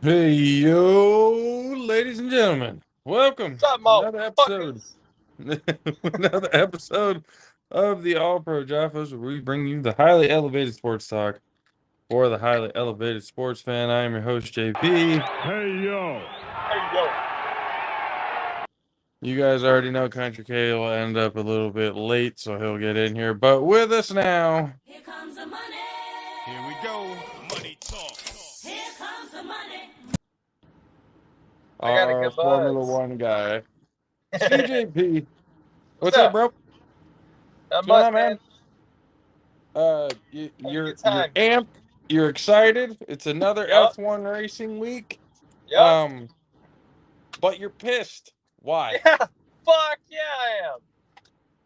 Hey yo, ladies and gentlemen, welcome What's up, to another episode, motherfuckers? another episode of the All Pro JAFFOs, where we bring you the highly elevated sports talk for the highly elevated sports fan. I am your host JP. Hey yo. Hey, yo. You guys already know Country K will end up a little bit late, so he'll get in here. But with us now, Here comes the money. Here we go. Money talk. Here comes the money. I got a our good Formula buzz. One guy, CJP. What's What's up, up? bro? Not What's going much, on, man. man? Having a You're good you're time. amped, you're excited. It's another Yup. F1 racing week. Yup. Um, but you're pissed. Why? Yeah. Fuck yeah, I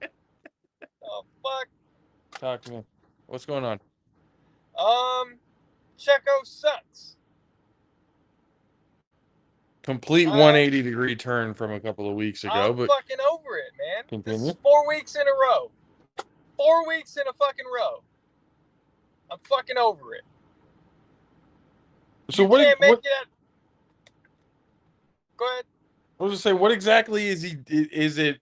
am. Oh, fuck. Talk to me. What's going on? Checo sucks. Complete I'm, 180-degree turn from a couple of weeks ago, I'm but fucking over it, man. This continue. is 4 weeks in a row. 4 weeks in a fucking row. I'm fucking over it. So You can't make what it at... Go ahead. I was gonna say, what exactly is he? Is it?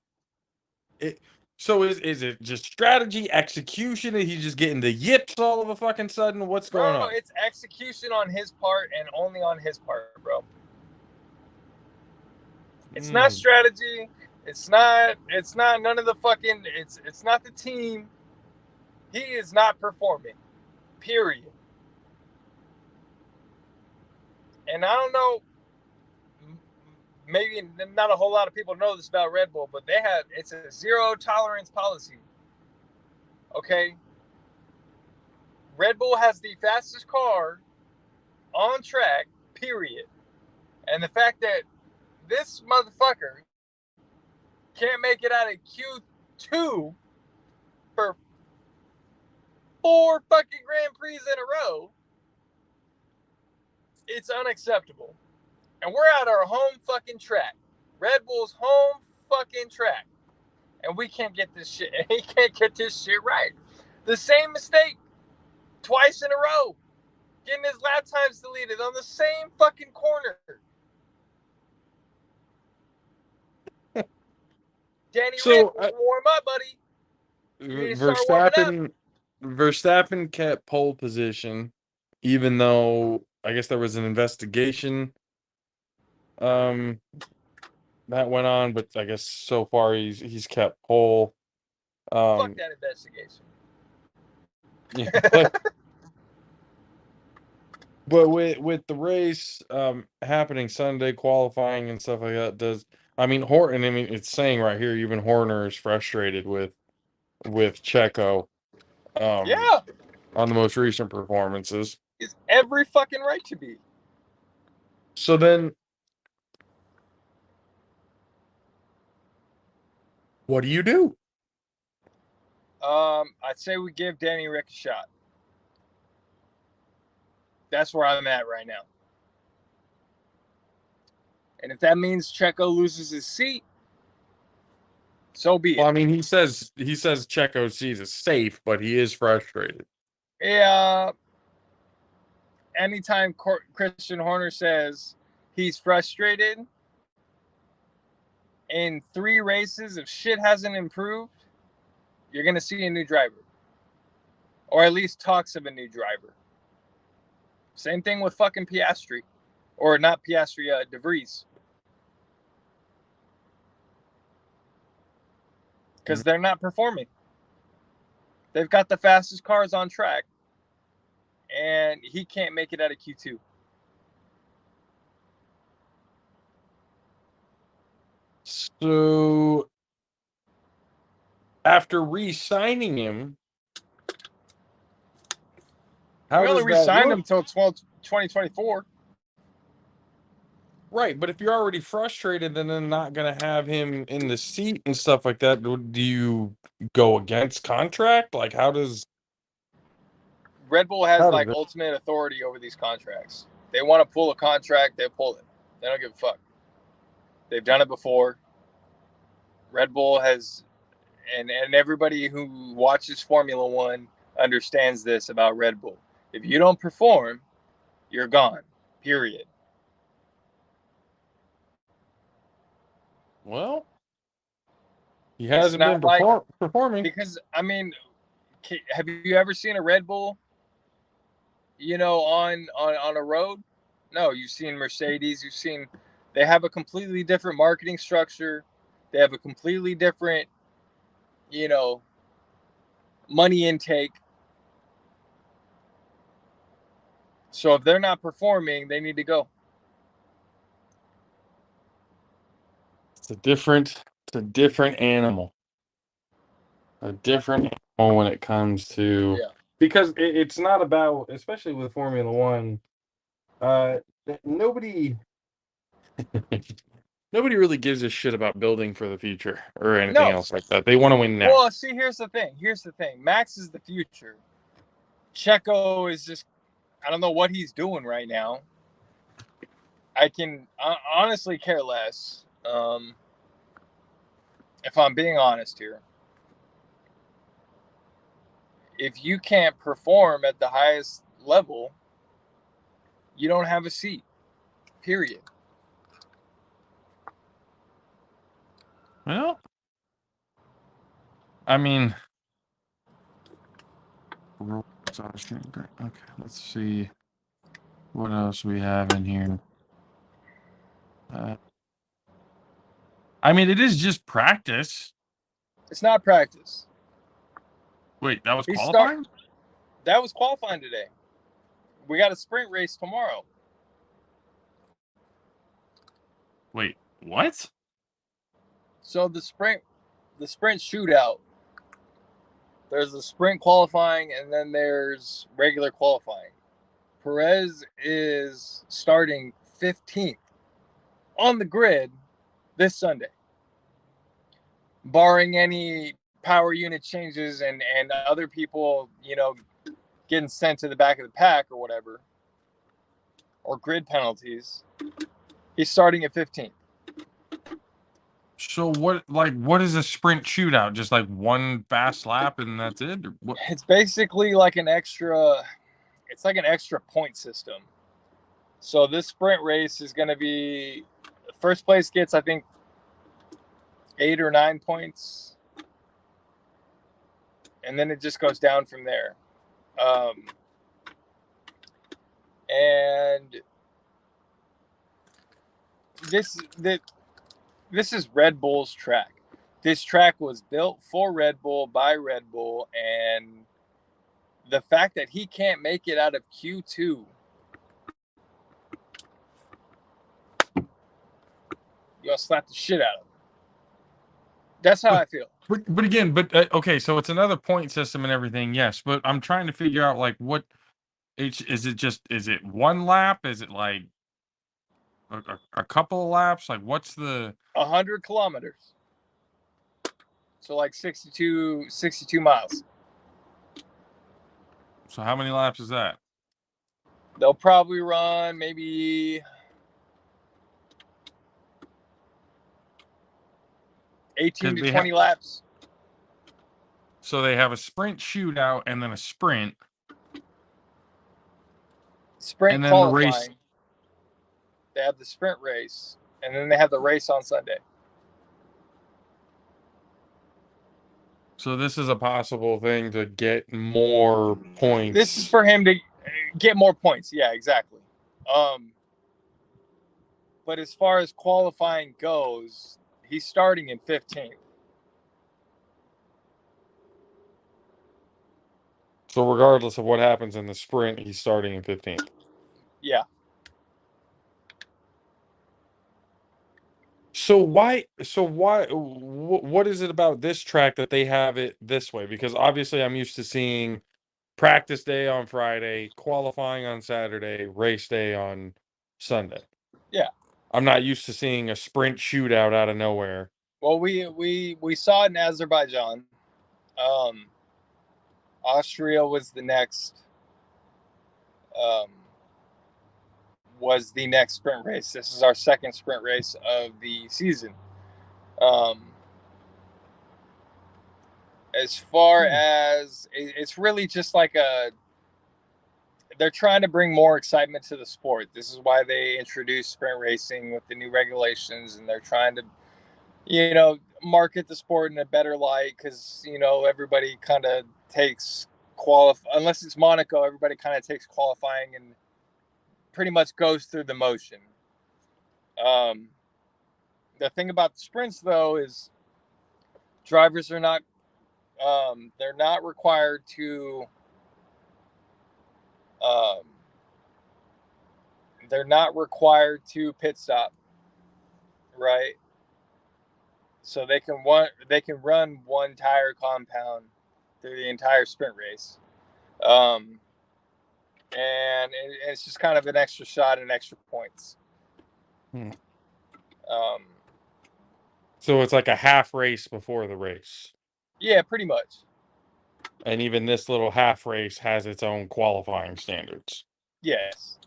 So is it just strategy, execution? Is he just getting the yips all of a fucking sudden? What's going Bro, on? it's execution on his part and only on his part, bro. It's not Mm. strategy. It's not none of the fucking it's not the team. He is not performing. Period. And I don't know, maybe not a whole lot of people know this about Red Bull, but it's a zero tolerance policy. Okay? Red Bull has the fastest car on track, period. And the fact that this motherfucker can't make it out of Q2 for 4 fucking Grand Prix in a row, it's unacceptable. And we're at our home fucking track. Red Bull's home fucking track. And we can't get this shit. He can't get this shit right. The same mistake twice in a row. Getting his lap times deleted on the same fucking corner. Danny Rick, So warm up, buddy. You need to start warming up. Verstappen kept pole position, even though I guess there was an investigation um that went on, but I guess so far he's kept pole. Fuck Um that investigation. yeah, but with the race happening Sunday, qualifying and stuff like that, I mean it's saying right here even Horner is frustrated with Checo um Yeah, on the most recent performances. it's every fucking right to be. So then what do you do? I'd say we give Danny Rick a shot. That's where I'm at right now. And if that means Checo loses his seat, so be Well, it. I mean, he says Checo's seat is safe, but he is frustrated. Yeah. Anytime Christian Horner says he's frustrated in 3 races, if shit hasn't improved, you're going to see a new driver. Or at least talks of a new driver. Same thing with fucking Piastri. Or not Piastri, De Vries. Because they're not performing. They've got the fastest cars on track. And he can't make it out of Q2. So after re-signing him, We how only does that re-signed him look? until 2024. Right, but if you're already frustrated and then not going to have him in the seat and stuff like that, do you go against contract? Like, Red Bull has how does like it? ultimate authority over these contracts. They want to pull a contract, they pull it. They don't give a fuck. They've done it before. Red Bull has, and everybody who watches Formula One understands this about Red Bull. If you don't perform, you're gone. Period. Well, he It's hasn't been not like performing. because I mean, have you ever seen a Red Bull? On a road? No, you've seen Mercedes. You've seen they have a completely different marketing structure. They have a completely different, you know, money intake. So if they're not performing, they need to go. It's a different animal. A different animal when it comes to Yeah. because it's not about, especially with Formula One. Uh, nobody nobody really gives a shit about building for the future or anything No. else like that. They want to win now. Well, see, here's the thing. Max is the future. Checo is just, I don't know what he's doing right now. I can honestly care less. If I'm being honest here, if you can't perform at the highest level, you don't have a seat. Period. Well, I mean, okay, let's see what else we have in here. I mean, it is just practice. It's not practice. Wait, that was He start. qualifying? That was qualifying today. We got a sprint race tomorrow. Wait, what? So the sprint shootout. There's the sprint qualifying, and then there's regular qualifying. Perez is starting 15th on the grid this Sunday, barring any power unit changes and other people, getting sent to the back of the pack or whatever, or grid penalties. He's starting at 15th. So what is a sprint shootout? Just like one fast lap and that's it? Or what? It's basically like an extra. It's like an extra point system. So this sprint race is going to be first place gets, I think, 8 or 9 points, and then it just goes down from there. And this is Red Bull's track. This track was built for Red Bull by Red Bull, and the fact that he can't make it out of Q2, you gonna slap the shit out of him. That's how I feel. But again, okay, so it's another point system and everything, yes. But I'm trying to figure out like what is it? Just is it one lap? Is it like a couple of laps? Like what's the 100 kilometers. So like 62 miles. so how many laps is that? They'll probably run maybe 18 to 20 laps. So they have a sprint shootout and then a sprint. Sprint and then qualifying. the race. They have the sprint race, and then they have the race on Sunday. So this is a possible thing to get more points. This is for him to get more points. Yeah, exactly. But as far as qualifying goes, he's starting in 15th. So regardless of what happens in the sprint, he's starting in 15th. Yeah. So why what is it about this track that they have it this way? Because obviously I'm used to seeing practice day on Friday, qualifying on Saturday, race day on Sunday. Yeah. I'm not used to seeing a sprint shootout out of nowhere. Well, we saw it in Azerbaijan. Austria was the next sprint race. This is our second sprint race of the season. As far as it's really just like they're trying to bring more excitement to the sport. This is why they introduced sprint racing with the new regulations, and they're trying to market the sport in a better light because everybody kind of takes unless it's Monaco, everybody kind of takes qualifying and pretty much goes through the motion. Um, the thing about the sprints though is drivers are not they're not required to um, pit stop, right? So they can run one tire compound through the entire sprint race, um, and it's just kind of an extra shot and extra points. Hmm. Um, So it's like a half race before the race. yeah, pretty much. And even this little half race has its own qualifying standards. Yes.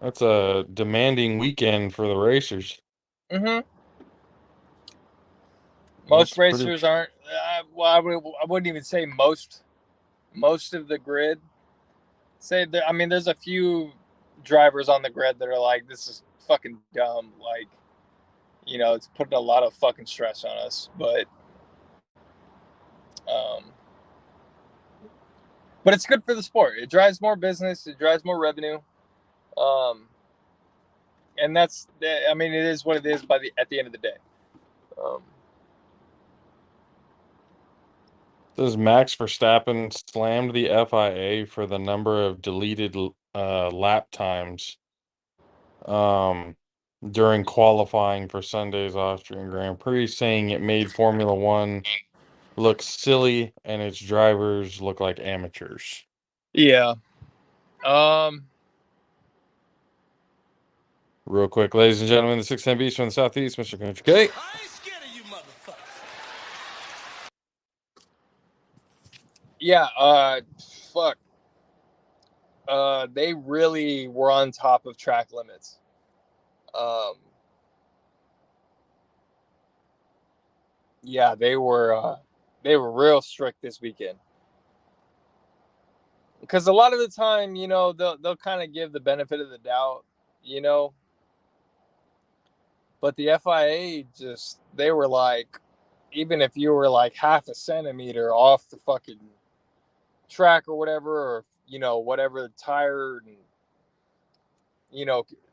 That's a demanding weekend for the racers. Mm-hmm. Most That's pretty. racers aren't. Well, I wouldn't even say most. Most of the grid say that. I mean, there's a few drivers on the grid that are like, "This is fucking dumb." Like, it's putting a lot of fucking stress on us. Um, but it's good for the sport. It drives more business. It drives more revenue. Um, and that's. I mean, it is what it is. At the end of the day. Um, Says Max Verstappen slammed the FIA for the number of deleted lap times um, during qualifying for Sunday's Austrian Grand Prix, saying it made Formula One look silly and its drivers look like amateurs. yeah. Um, Real quick, ladies and gentlemen, the 610 Beast from the Southeast, Mr. Country K. I ain't scared of you, motherfucker. yeah. Fuck. They really were on top of track limits. Um, yeah, they were real strict this weekend. Because a lot of the time, they'll kind of give the benefit of the doubt, you know. But the FIA they were like, even if you were like half a centimeter off the fucking track or whatever, or whatever the tire, and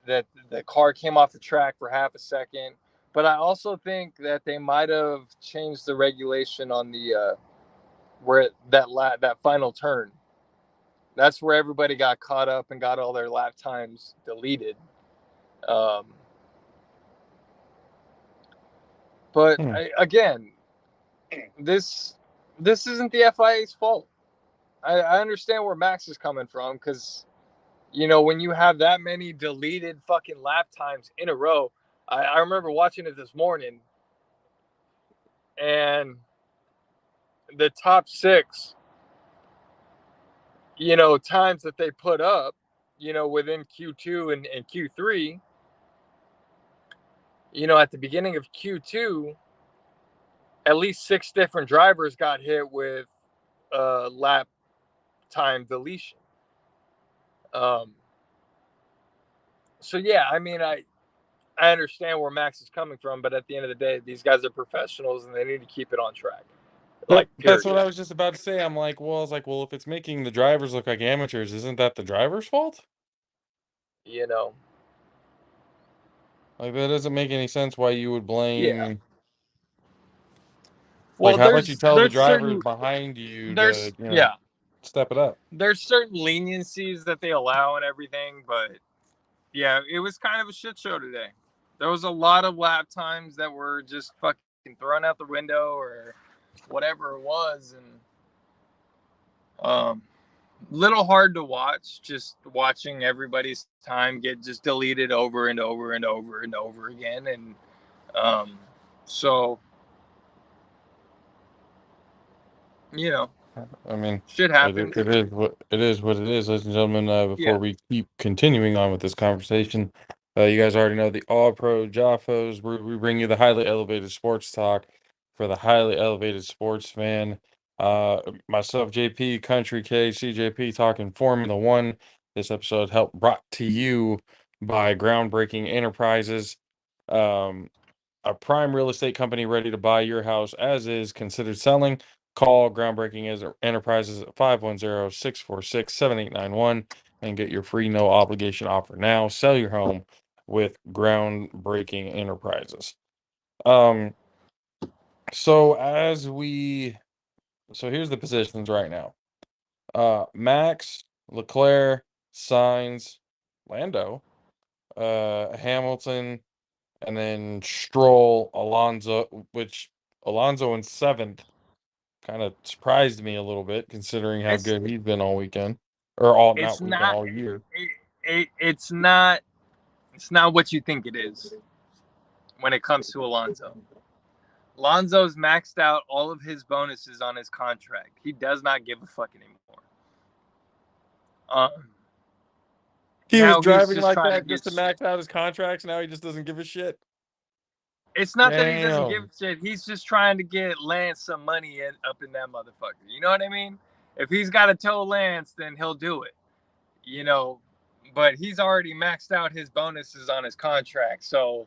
that the car came off the track for half a second. But I also think that they might have changed the regulation on the where that final turn. That's where everybody got caught up and got all their lap times deleted. Um, but again, this this isn't the FIA's fault. I understand where Max is coming from because when you have that many deleted fucking lap times in a row, I remember watching it this morning, and the top six, times that they put up, within Q2 and Q3, at the beginning of Q2, at least 6 different drivers got hit with lap time deletion. Um, so yeah, I mean, I understand where Max is coming from, but at the end of the day, these guys are professionals and they need to keep it on track. Like, That's what I period. was just about to say. Well, if it's making the drivers look like amateurs, isn't that the driver's fault? You know. Like, that doesn't make any sense why you would Yeah. blame. Like, Well, how about you tell the there's drivers certain behind you there's to, yeah step it up? there's certain leniencies that they allow and everything, but yeah, it was kind of a shit show today. There was a lot of lap times that were just fucking thrown out the window or whatever it was, and little hard to watch. Just watching everybody's time get just deleted over and over and over and over again, and so you know, I mean, shit happens. it is what it is, ladies and gentlemen. Before Yeah, we keep continuing on with this conversation, you guys already know the All Pro JAFFOs. We bring you the highly elevated sports talk for the highly elevated sports fan. Myself, JP, Country K, CJP, talking Formula One. This episode helped brought to you by Groundbreaking Enterprises. A prime real estate company ready to buy your house as is. Considered selling. Call Groundbreaking Enterprises at 510-646-7891 and get your free no obligation offer now. Sell your home with Groundbreaking Enterprises. So here's the positions right now. Max, Leclerc, Sainz, Lando, Hamilton, and then Stroll, Alonso, which Alonso in 7th kind of surprised me a little bit considering how It's good he's been all weekend. Or it's not weekend, not all year. it's not what you think it is when it comes to Alonso. Alonso's maxed out all of his bonuses on his contract. He does not give a fuck anymore. He was Now he's driving just like trying to that get. just to max out his contracts. Now he just doesn't give a shit. It's not that he doesn't give Damn. a shit. He's just trying to get Lance some money up in that motherfucker. You know what I mean? If he's got to tow Lance, then he'll do it. You know, but he's already maxed out his bonuses on his contract. So,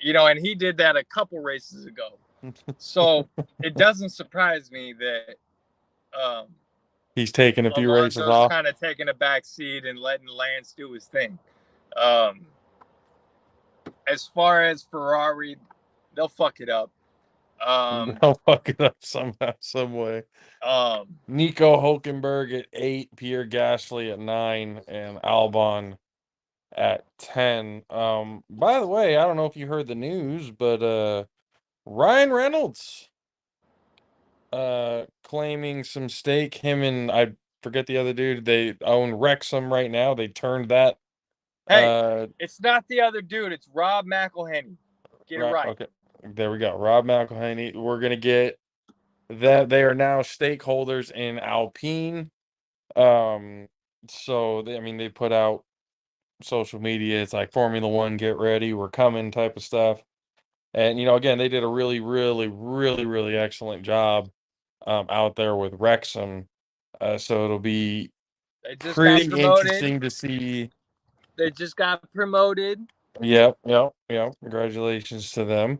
you know, and he did that a couple races ago. So it doesn't surprise me that He's taking a few races Alonso's off. kind of taking a back seat and letting Lance do his thing. As far as Ferrari, they'll fuck it up. I'll fuck it up somehow, some way. Nico Hulkenberg at 8, Pierre Gasly at 9, and Albon at 10. By the way, I don't know if you heard the news, but Ryan Reynolds claiming some stake. Him and I forget the other dude. They own Wrexham right now. They turned that. Hey, it's not the other dude. It's Rob McElhenney. Get it right. Okay, there we go. Rob McElhenney. We're gonna get that. They are now stakeholders in Alpine. So they put out social media. It's like Formula One, get ready, we're coming type of stuff. And again, they did a really, really, really, really excellent job out there with Wrexham. So it'll be They just got pretty promoted. interesting to see. They just got promoted. Yep. Congratulations to them.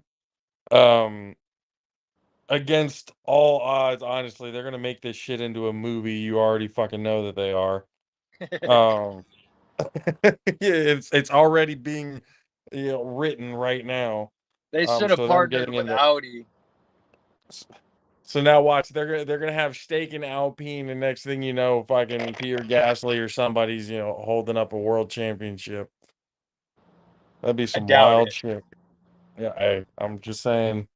Um, Against all odds, honestly, they're gonna make this shit into a movie. You already fucking know that they are. Um, yeah, it's already being written right now. They should have So them partnered getting with into Audi. so now watch, they're gonna have stake in Alpine, and next thing you know, fucking Pierre Gasly or somebody's holding up a world championship. That'd be I some doubt wild it. shit. Yeah, I'm just saying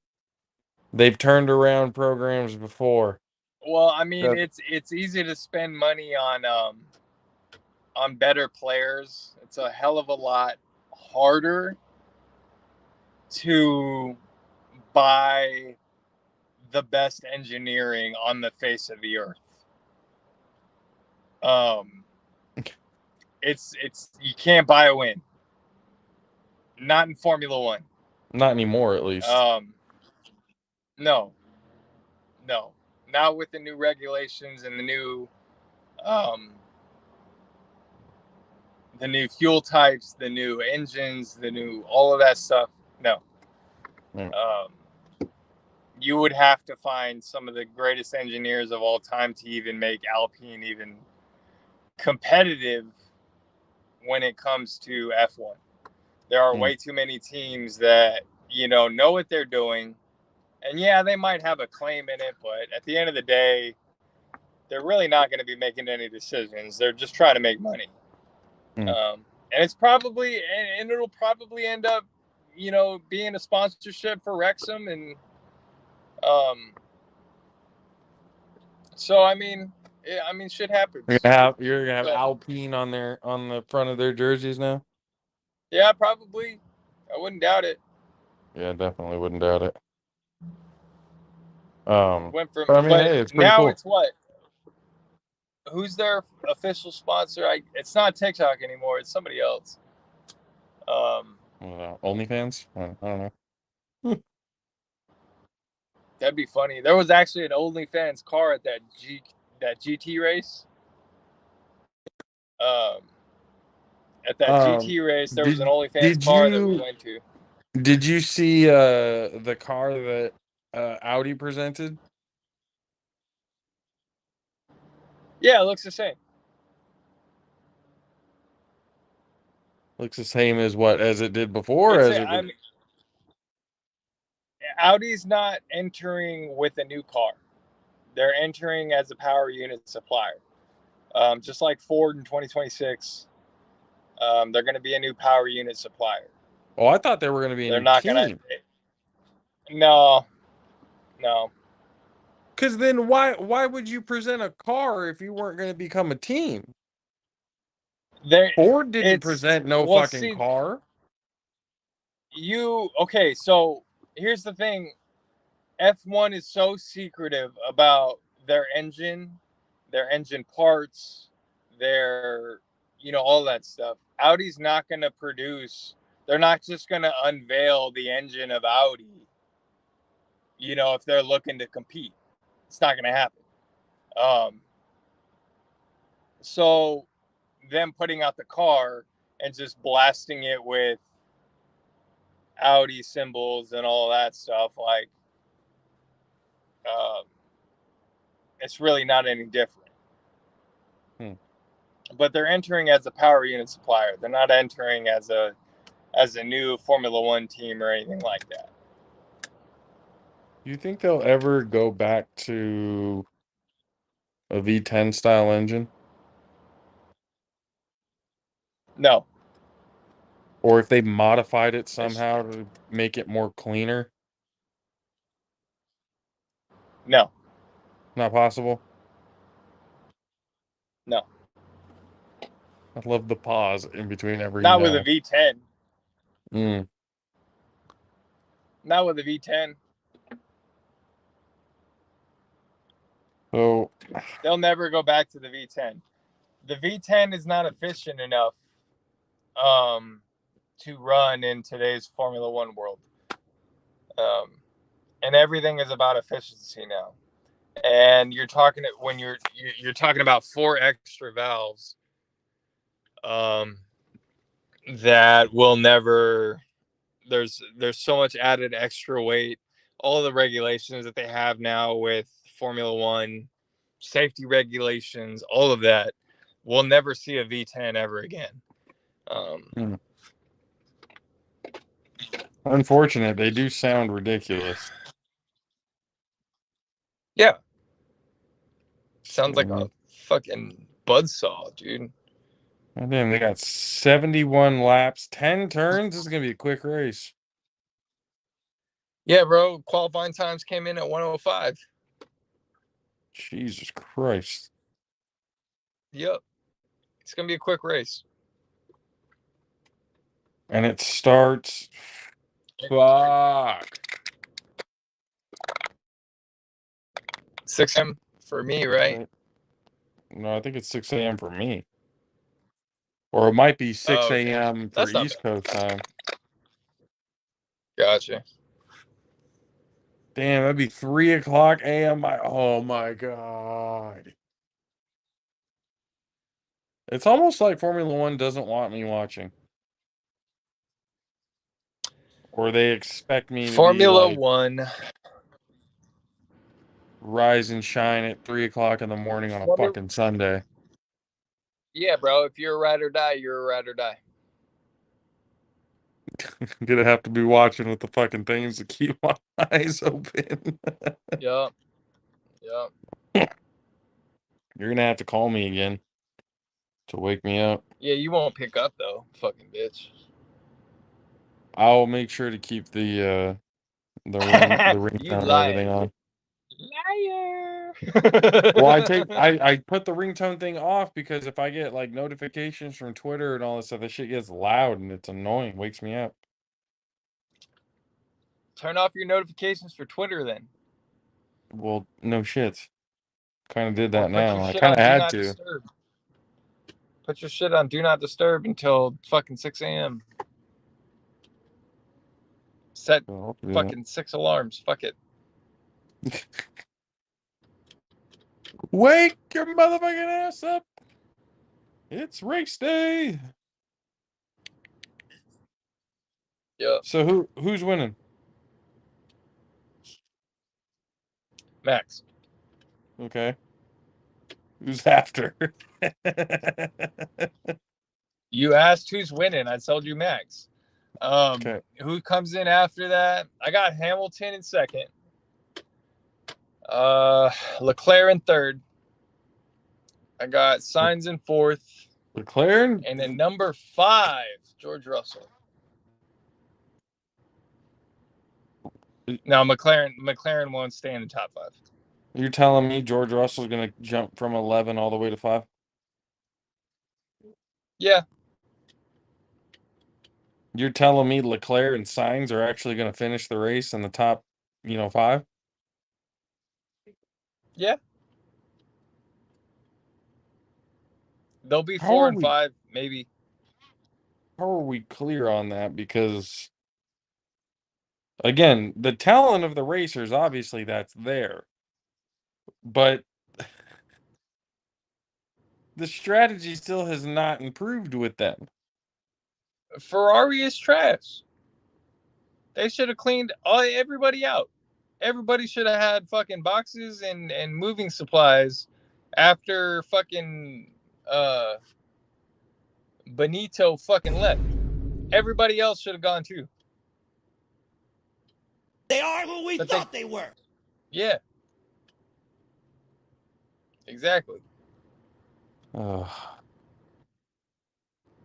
they've turned around programs before. Well, I mean, That it's easy to spend money on better players. It's a hell of a lot harder to buy the best engineering on the face of the earth. It's you can't buy a win. Not in Formula One. not anymore, at least. No, not with the new regulations and um, the new fuel types, the new engines, the new all of that stuff. No. Yeah. You would have to find some of the greatest engineers of all time to even make Alpine even competitive when it comes to F1. There are way too many teams that know what they're doing, and yeah, they might have a claim in it, but at the end of the day, they're really not going to be making any decisions. They're just trying to make money. And it's probably, and it'll probably end up, being a sponsorship for Wrexham. And so, shit happens. You're gonna have Alpine on the front of their jerseys now. Yeah, probably. I wouldn't doubt it. Yeah, definitely wouldn't doubt it. Went from, But but hey, it's pretty now cool. it's what? Who's their official sponsor? It's not TikTok anymore. It's somebody else. OnlyFans? I don't know. That'd be funny. There was actually an OnlyFans car at that GT race. At that GT race, there was an OnlyFans did car that we you went to. did you see the car that Audi presented? Yeah, it looks the same. Looks the same as what as it did before, It's as a, it I was. mean, Audi's not entering with a new car. They're entering as a power unit supplier. Just like Ford in 2026, they're going to be a new power unit supplier. Oh, I thought they were going to be a They're new not going team. to. No, no. Because then why would you present a car if you weren't going to become a team? There, Ford didn't it's present no well. fucking See, car. okay. So here's the thing: F1 is so secretive about their engine parts, their, all that stuff. Audi's not going to produce. They're not just going to unveil the engine of Audi. If they're looking to compete, it's not going to happen. So them putting out the car and just blasting it with Audi symbols and all that stuff, like, um, it's really not any different. But they're entering as a power unit supplier. They're not entering as a new Formula One team or anything like that. Do you think they'll ever go back to a V10 style engine? No, Or if they modified it it's, somehow to make it more cleaner? no, Not possible? no, I love the pause in between every not with a no. V10. Mm. Not with a V10. So, They'll never go back to the V10. The V10 is not efficient enough to run in today's Formula One world. And everything is about efficiency now. And you're talking when you're talking about 4 extra valves, that will never. There's so much added extra weight. All the regulations that they have now with Formula One, safety regulations, all of that, we'll never see a V10 ever again. mm. Unfortunate. They do sound ridiculous. Yeah, sounds like a Mm. fucking buzzsaw, dude. Oh, damn, they got 71 laps, 10 turns. This is going to be a quick race. Yeah, bro. Qualifying times came in at 105. Jesus Christ. Yep. It's gonna be a quick race. And it starts. Fuck. 6 a.m. for me, right? No, I think it's 6 a.m. for me. Or it might be 6 Oh, okay. a.m. for That's not East bad. Coast time. Gotcha. Damn, that'd be 3 o'clock a.m. Oh my God. It's almost like Formula One doesn't want me watching. Or they expect me to be Formula like One. rise and shine at 3 o'clock in the morning on a Formula, fucking Sunday. yeah, bro. If you're a ride or die, you're a ride or die. I'm gonna have to be watching with the fucking things to keep my eyes open. Yep. Yep. You're gonna have to call me again to wake me up. Yeah, you won't pick up though, fucking bitch. I'll make sure to keep the You ringtone and everything lying. on. Liar. Well, I put the ringtone thing off because if I get like notifications from Twitter and all this stuff, that shit gets loud and it's annoying, wakes me up. Turn off your notifications for Twitter then. Well, no shit. Kind of did Or that put your now. I shit kind on of do had not to. disturb. Put your shit on do not disturb until fucking 6 a.m. Set So I'll do that. fucking 6 alarms. Fuck it. Wake your motherfucking ass up! It's race day. Yep. So who's winning? Max. Okay. Who's after? You asked who's winning. I told you Max. Okay. Who comes in after that? I got Hamilton in second. Leclerc in third. I got Sainz in fourth. McLaren? And then number 5, George Russell. No, McLaren won't stay in the top 5. You're telling me George Russell's going to jump from 11 all the way to 5? Yeah. You're telling me Leclerc and Sainz are actually going to finish the race in the top, 5? Yeah. They'll be How 4 are and we 5, maybe. how are we clear on that? Because again, the talent of the racers, obviously that's there. But the strategy still has not improved with them. Ferrari is trash. They should have cleaned everybody out. Everybody should have had fucking boxes and moving supplies after fucking Benito fucking left. Everybody else should have gone too. They are who we thought they were. Yeah. Exactly. Ugh.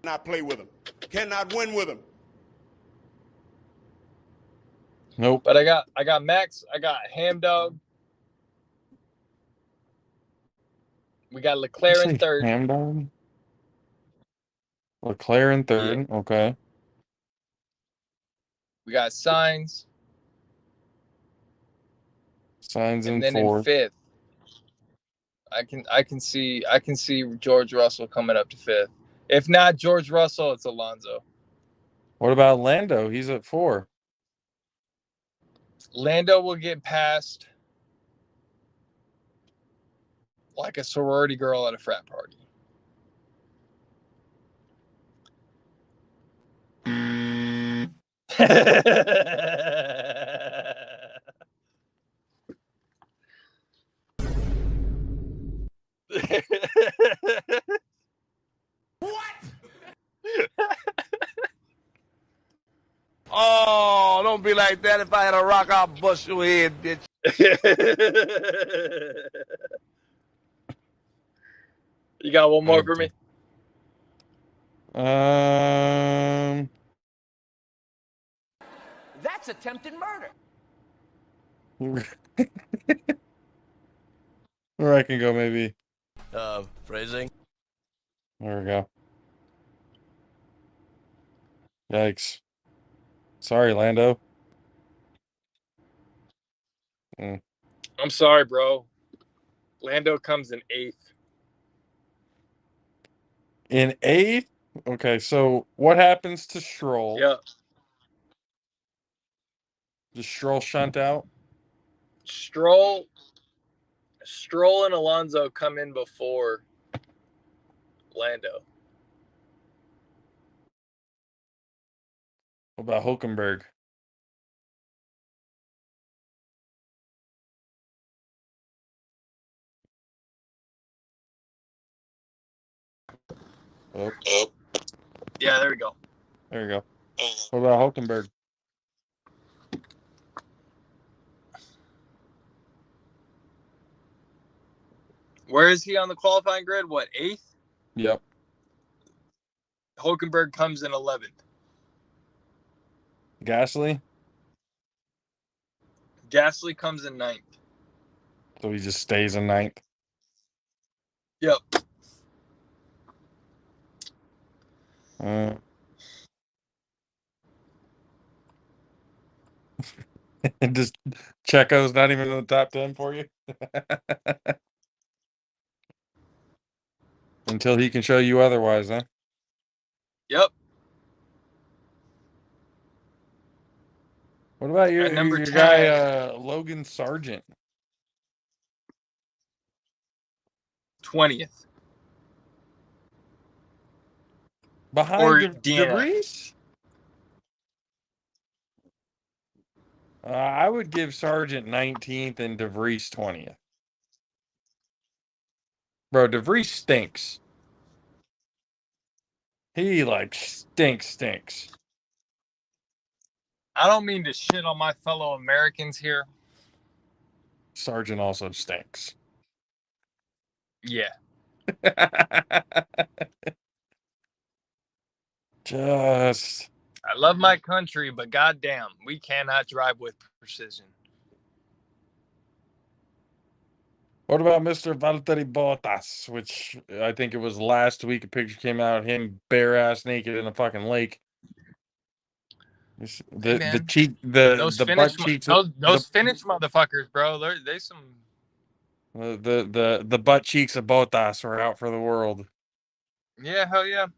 Not play with them. Cannot win with them. Nope. But I got Max, I got Ham Dog. We got Leclerc in Say third. Hamilton? Leclerc in third. Yeah. Okay. We got Sainz. Sainz in And then in fourth. fifth, I can see George Russell coming up to fifth. If not George Russell, it's Alonso. What about Lando? He's at 4. Lando will get past like a sorority girl at a frat party. Oh, don't be like that. If I had a rock, I'll bust your head, bitch. You got one more for me? That's attempted murder. Where I can go, maybe. Phrasing. There we go. Yikes. Sorry, Lando. I'm sorry, bro. Lando comes in 8th. In 8th? Okay, so what happens to Stroll? Yeah. Does Stroll shunt out? Stroll and Alonso come in before Lando. What about Hulkenberg? Oh, Yeah, there we go. there you go. What about Hulkenberg? Where is he on the qualifying grid? What, 8th? Yep. Hulkenberg comes in 11th. Gasly? Gasly comes in 9th. So he just stays in 9th. Yep. And just Checo's not even in the top 10 for you? Until he can show you otherwise, huh? Yep. What about your, At number your 10. guy, Logan Sargent? 20th. Behind Or De DNF. Vries? I would give Sargent 19th and DeVries 20th. Bro, DeVries stinks. He like stinks. I don't mean to shit on my fellow Americans here. Sargent also stinks. Yeah. Just I love my country, but goddamn, we cannot drive with precision. what about Mr. Valtteri Bottas? Which I think it was last week. A picture came out of him bare ass naked in a fucking lake. Hey, The man. cheek Those the Finnish, butt cheeks those Finnish motherfuckers, bro. They some. the butt cheeks of Bottas are out for the world. Yeah, hell yeah.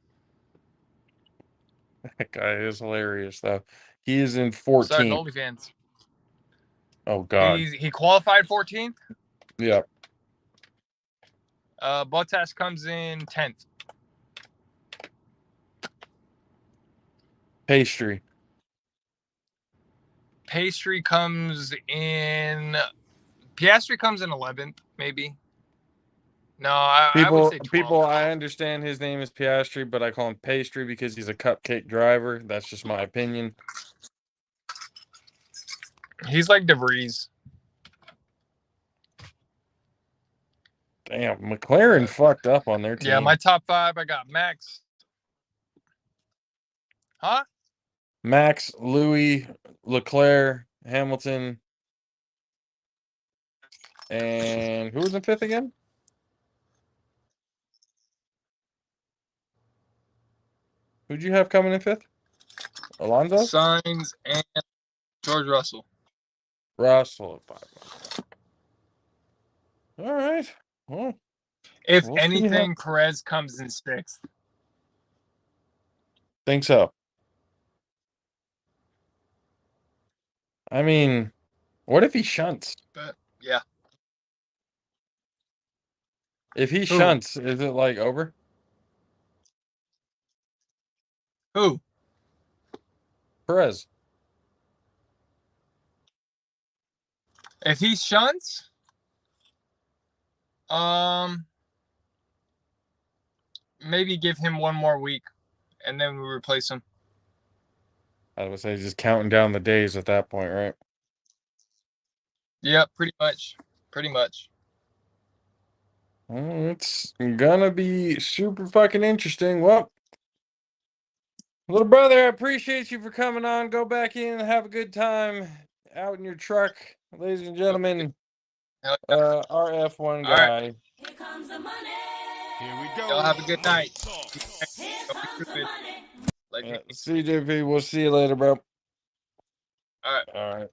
That guy is hilarious though. He is in Starting 14th. OnlyFans. Oh god. He qualified 14th. Yeah. Bottas comes in 10th. Pastry. Piastri comes in 11th, maybe. No, I would say 12th. I understand his name is Piastri, but I call him Pastry because he's a cupcake driver. That's just my opinion. He's like DeVries. Damn, McLaren fucked up on their team. Yeah, my top 5, I got Max. Huh? Max, Louis, Leclerc, Hamilton, and who was in 5th again? Who'd you have coming in 5th? Alonso? Sainz and George Russell. Russell at 5. All right. Well, If we'll see anything, Perez comes in 6th. think so. I mean, what if he shunts? But yeah. If he shunts, is it like over? Who? Perez. If he shunts, maybe give him one more week, and then we replace him. I would say just counting down the days at that point, right? Yeah, pretty much. It's gonna be super fucking interesting. Well, little brother, I appreciate you for coming on. Go back in and have a good time out in your truck, ladies and gentlemen. Our F1 guy. Right. Here comes the money. Here we go. Y'all have a good night. Here comes the money. CJP, we'll see you later, bro. All right.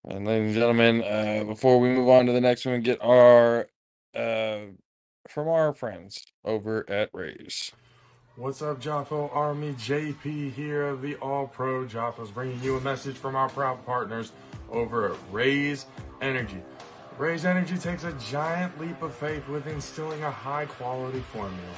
And ladies and gentlemen, before we move on to the next one, get our from our friends over at Rays. What's up, Jaffo Army? JP here of the All Pro Jaffos, bringing you a message from our proud partners over at Rays Energy. Rays Energy takes a giant leap of faith with instilling a high-quality formula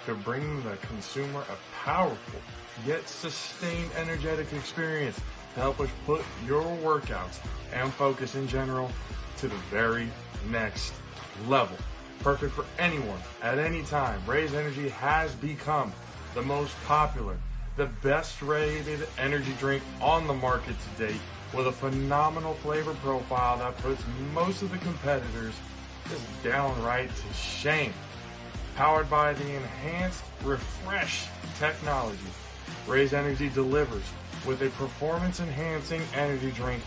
to bring the consumer a powerful yet sustained energetic experience to help us put your workouts and focus in general to the very next level. Perfect for anyone at any time. Rays Energy has become the most popular, the best rated energy drink on the market to date, with a phenomenal flavor profile that puts most of the competitors just downright to shame. Powered by the enhanced Refresh technology, Rays Energy delivers with a performance-enhancing energy drink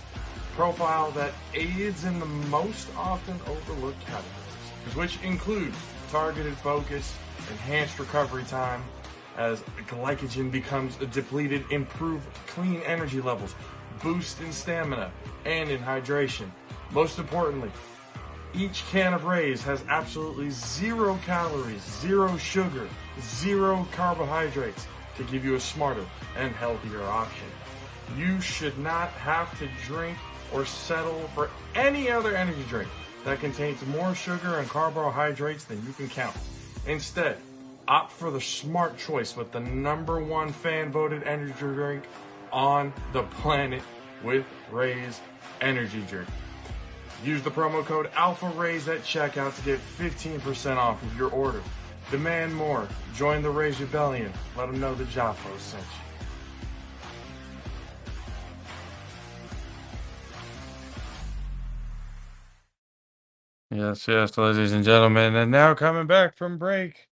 profile that aids in the most often overlooked categories, which include targeted focus, enhanced recovery time, as glycogen becomes depleted, improve clean energy levels, boost in stamina and in hydration. Most importantly, each can of Rays has absolutely 0 calories, 0 sugar, 0 carbohydrates to give you a smarter and healthier option. You should not have to drink or settle for any other energy drink that contains more sugar and carbohydrates than you can count. Instead, opt for the smart choice with the #1 fan voted energy drink on the planet, with Raise Energy Drink. Use the promo code ALPHARAISE at checkout to get 15% off of your order. Demand more. Join the Raise Rebellion. Let them know the JAFFOs sent you. Yes, yes, ladies and gentlemen. And now coming back from break.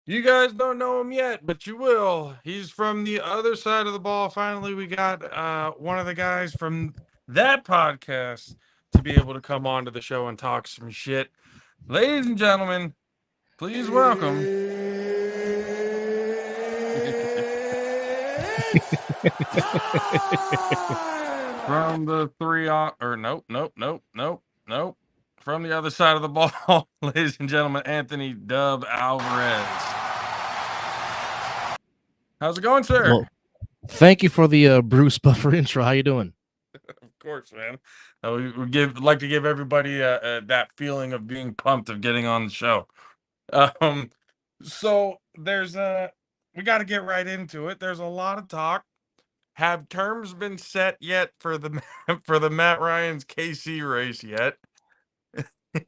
You guys don't know him yet, but you will. He's from the other side of the ball. Finally, we got one of the guys from that podcast to be able to come on to the show and talk some shit. Ladies and gentlemen, please welcome. From the nope. From the other side of the ball, ladies and gentlemen, Anthony Dub Alvarez. How's it going, sir? Well, thank you for the Bruce Buffer intro. How you doing? Of course, man. We like to give everybody that feeling of being pumped of getting on the show. So there's we got to get right into it. There's a lot of talk. Have terms been set yet for the for the Matt Ryan's KC race yet?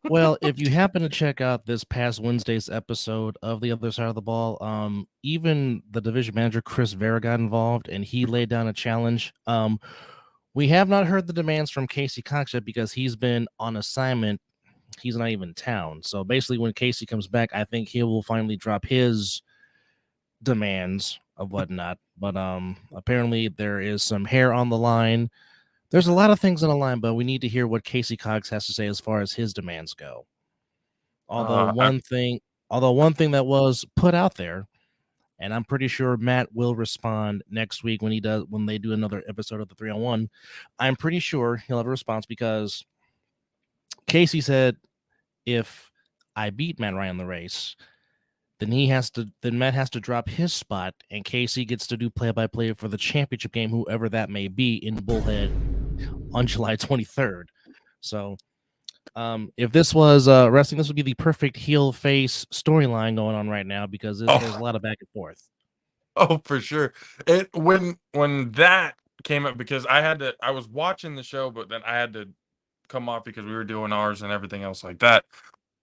Well, if you happen to check out this past Wednesday's episode of The Other Side of the Ball, even the division manager Chris Vera got involved, and he laid down a challenge. We have not heard the demands from Casey Cox yet because he's been on assignment. He's not even in town. So basically, when Casey comes back, I think he will finally drop his demands of whatnot. But apparently, there is some hair on the line. There's a lot of things on the line, but we need to hear what Casey Cox has to say as far as his demands go. Although one thing that was put out there, and I'm pretty sure Matt will respond next week when they do another episode of the 3-on-1. I'm pretty sure he'll have a response because Casey said if I beat Matt Ryan in the race, then Matt has to drop his spot, and Casey gets to do play-by-play for the championship game, whoever that may be, in Bullhead on July 23rd. So if this was wrestling, this would be the perfect heel face storyline going on right now because there's a lot of back and forth. Oh, for sure. When that came up, because I was watching the show, but then I had to come off because we were doing ours and everything else like that.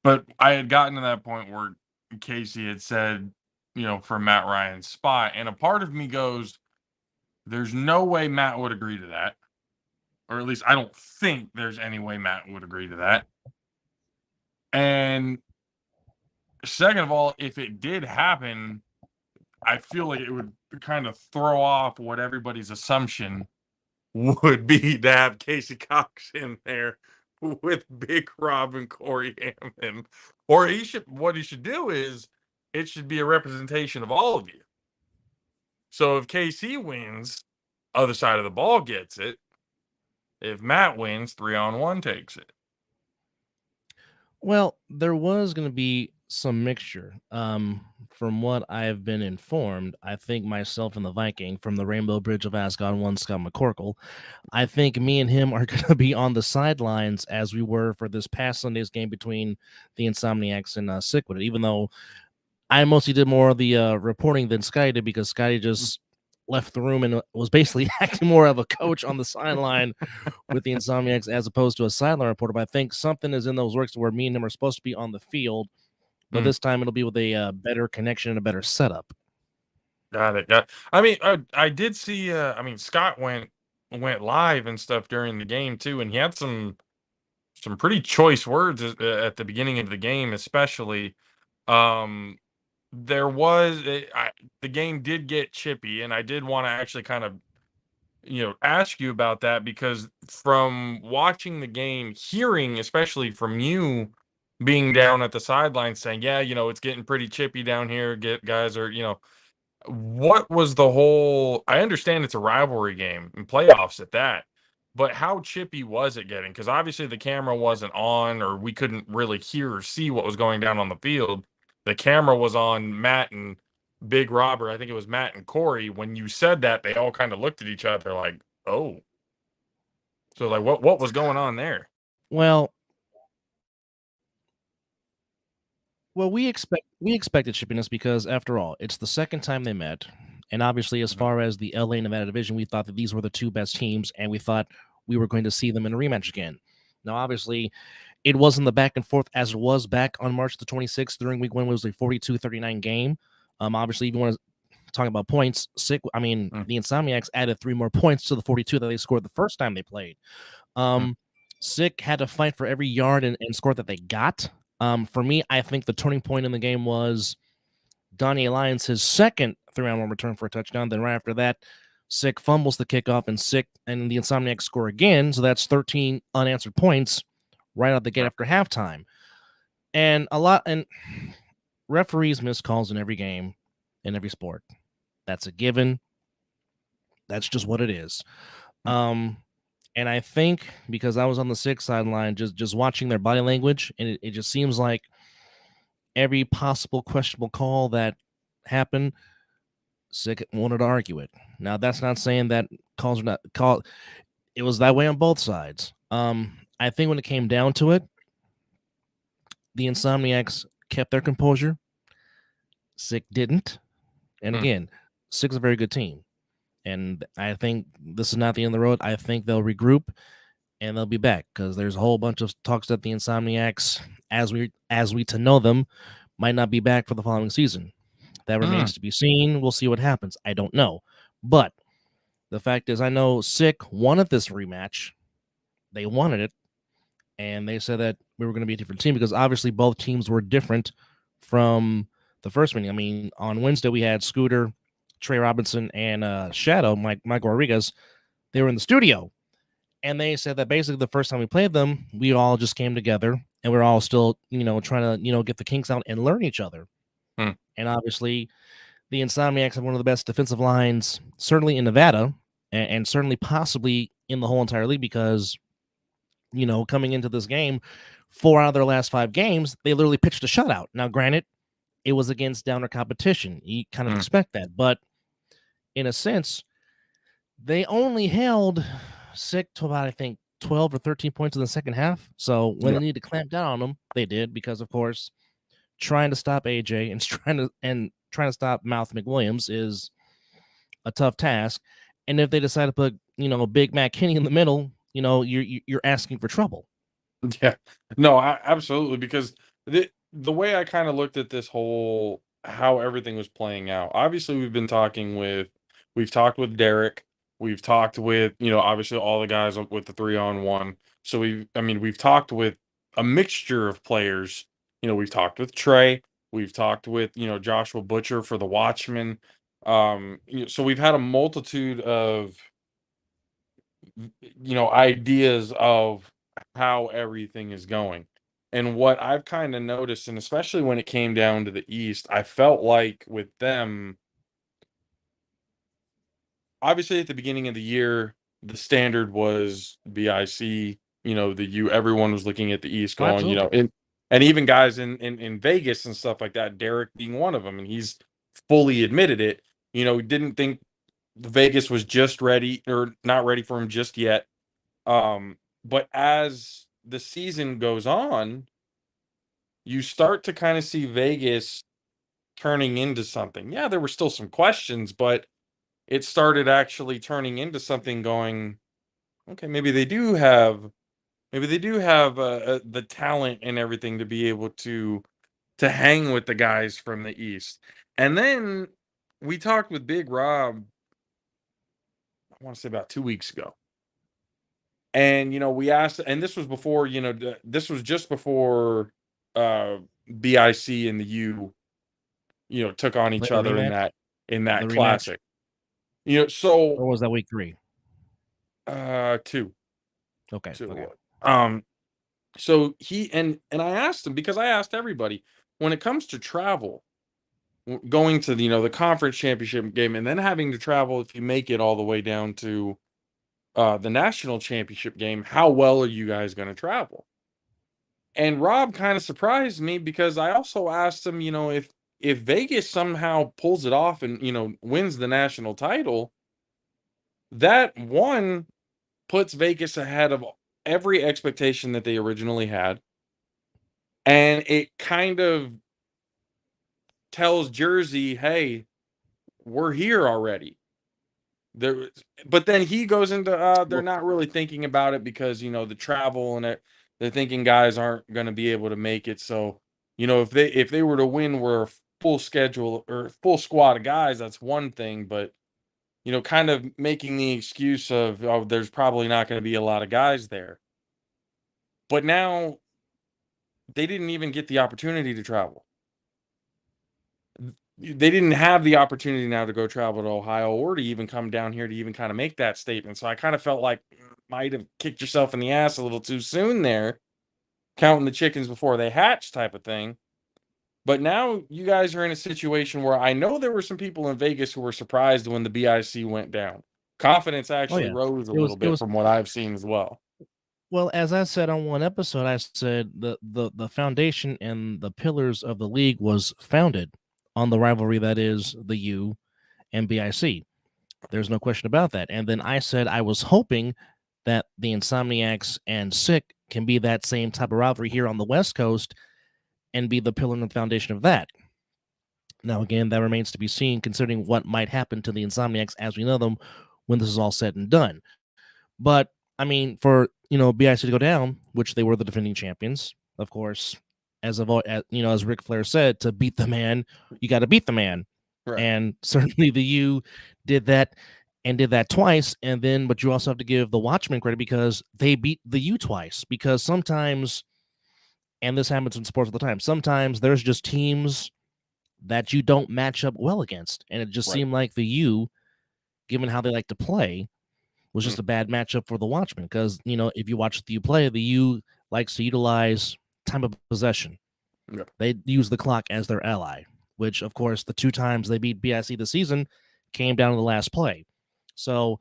But I had gotten to that point where Casey had said, for Matt Ryan's spot, and a part of me goes, there's no way Matt would agree to that. Or at least I don't think there's any way Matt would agree to that. And second of all, if it did happen, I feel like it would kind of throw off what everybody's assumption would be to have Casey Cox in there with Big Rob and Corey Hammond. Or what he should do is it should be a representation of all of you. So if KC wins, other side of the ball gets it. If Matt wins, 3-on-1 takes it. Well, there was going to be some mixture. From what I've been informed, I think myself and the Viking from the Rainbow Bridge of Asgard, one Scott McCorkle, I think me and him are going to be on the sidelines as we were for this past Sunday's game between the Insomniacs and Sickwood, even though I mostly did more of the reporting than Scotty did because Scotty just left the room and was basically acting more of a coach on the sideline with the Insomniacs as opposed to a sideline reporter. But I think something is in those works where me and him are supposed to be on the field, but this time it'll be with a better connection and a better setup. Got it. I mean, I did see. Scott went live and stuff during the game too, and he had some pretty choice words at the beginning of the game, especially. There was the game did get chippy, and I did want to actually kind of ask you about that because from watching the game, hearing especially from you being down at the sideline saying, yeah, it's getting pretty chippy down here. Guys are what was the whole? I understand it's a rivalry game and playoffs at that, but how chippy was it getting? Because obviously the camera wasn't on, or we couldn't really hear or see what was going down on the field. The camera was on Matt and Big Robert. I think it was Matt and Corey. When you said that, they all kind of looked at each other like, "Oh." So, like, what was going on there? Well, we expected chippiness because, after all, it's the second time they met. And obviously, as far as the LA Nevada division, we thought that these were the two best teams, and we thought we were going to see them in a rematch again. Now, obviously, it wasn't the back and forth as it was back on March the 26th during week 1. It was a 42-39 game. Obviously, if you want to talk about points, the Insomniacs added 3 more points to the 42 that they scored the first time they played. Sick had to fight for every yard and score that they got. For me, I think the turning point in the game was Donnie Alliance, his second 3-on-1 return for a touchdown. Then right after that, Sick fumbles the kickoff, and the Insomniacs score again. So that's 13 unanswered points right out the gate after halftime. And referees miss calls in every game, in every sport. That's a given. That's just what it is. And I think because I was on the Sick sideline, just watching their body language, and it just seems like every possible questionable call that happened, Sick wanted to argue it. Now, that's not saying that calls are not called. It was that way on both sides. I think when it came down to it, the Insomniacs kept their composure. Sick didn't. And again, Sick's a very good team. And I think this is not the end of the road. I think they'll regroup and they'll be back because there's a whole bunch of talks that the Insomniacs, as we to know them, might not be back for the following season. That remains to be seen. We'll see what happens. I don't know. But the fact is, I know Sick wanted this rematch. They wanted it. And they said that we were going to be a different team because obviously both teams were different from the first meeting. I mean, on Wednesday, we had Scooter, Trey Robinson, and Shadow, Mike Rodriguez. They were in the studio. And they said that basically the first time we played them, we all just came together and we're all still, trying to, get the kinks out and learn each other. And obviously, the Insomniacs have one of the best defensive lines, certainly in Nevada, and certainly possibly in the whole entire league because, coming into this game, 4 out of their last 5 games, they literally pitched a shutout. Now, granted, it was against downer competition. You kind of expect that. But in a sense, they only held Sick to about, I think, 12 or 13 points in the second half. So when they needed to clamp down on them, they did because, of course, trying to stop AJ and trying to stop Mouth McWilliams is a tough task. And if they decide to put, Big Mac Kenny in the middle, you're asking for trouble. Yeah, no, absolutely. Because the way I kind of looked at this whole how everything was playing out. Obviously, we've talked with Derek, we've talked with obviously all the guys with the 3-on-1. So we've talked with a mixture of players. We've talked with Trey, we've talked with Joshua Butcher for the Watchmen. So we've had a multitude of ideas of how everything is going. And what I've kind of noticed, and especially when it came down to the East, I felt like with them, obviously at the beginning of the year, the standard was BIC, everyone was looking at the East going, and even guys in Vegas and stuff like that, Derek being one of them, and he's fully admitted it, didn't think Vegas was just ready or not ready for him just yet. But as the season goes on, you start to kind of see Vegas turning into something. Yeah, there were still some questions, but it started actually turning into something going, okay, maybe they do have the talent and everything to be able to hang with the guys from the East. And then we talked with Big Rob, I want to say about 2 weeks ago. And we asked, and this was before, this was just before BIC and the U, took on each other in that classic. So or was that week 3? 2. Okay. 2. Okay. So he and I asked him, because I asked everybody, when it comes to travel, going to the conference championship game and then having to travel if you make it all the way down to the national championship game, how well are you guys going to travel? And Rob kind of surprised me because I also asked him, if Vegas somehow pulls it off and wins the national title, that one puts Vegas ahead of every expectation that they originally had, and it kind of tells Jersey, hey, we're here already. There, but then he goes into they're not really thinking about it because the travel and it. They're thinking guys aren't going to be able to make it. So if they were to win, we're a full schedule or full squad of guys. That's one thing, but kind of making the excuse of there's probably not going to be a lot of guys there. But now they didn't even get the opportunity to travel. They didn't have the opportunity now to go travel to Ohio or to even come down here to even kind of make that statement. So I kind of felt like might have kicked yourself in the ass a little too soon there, counting the chickens before they hatch type of thing. But now you guys are in a situation where I know there were some people in Vegas who were surprised when the BIC went down. Confidence Oh actually yeah, rose a it little was it bit was from what I've seen as well. well, as I said on one episode, I said the foundation and the pillars of the league was founded on the rivalry that is the U and BIC. There's no question about that. And then I said I was hoping that the Insomniacs and Sick can be that same type of rivalry here on the West Coast and be the pillar and the foundation of that. Now, again, that remains to be seen considering what might happen to the Insomniacs as we know them when this is all said and done. But I mean, for BIC to go down, which they were the defending champions, of course, as Ric Flair said, to beat the man, you got to beat the man, Right. and certainly the U did that and did that twice. And then, but you also have to give the Watchmen credit because they beat the U twice. Because sometimes, and this happens in sports all the time, sometimes there's just teams that you don't match up well against, and it just Right. seemed like the U, given how they like to play, was just a bad matchup for the Watchmen because, if you watch the U play, the U likes to utilize time of possession. Yep. They use the clock as their ally, which, of course, the 2 times they beat BIC this season came down to the last play. So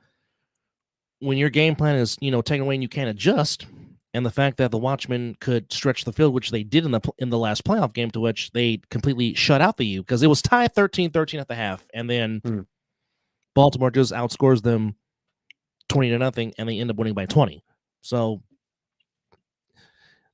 when your game plan is, taken away and you can't adjust, and the fact that the Watchmen could stretch the field, which they did in the last playoff game, to which they completely shut out the U because it was tied 13-13 at the half, and then Baltimore just outscores them 20-0, and they end up winning by 20. So,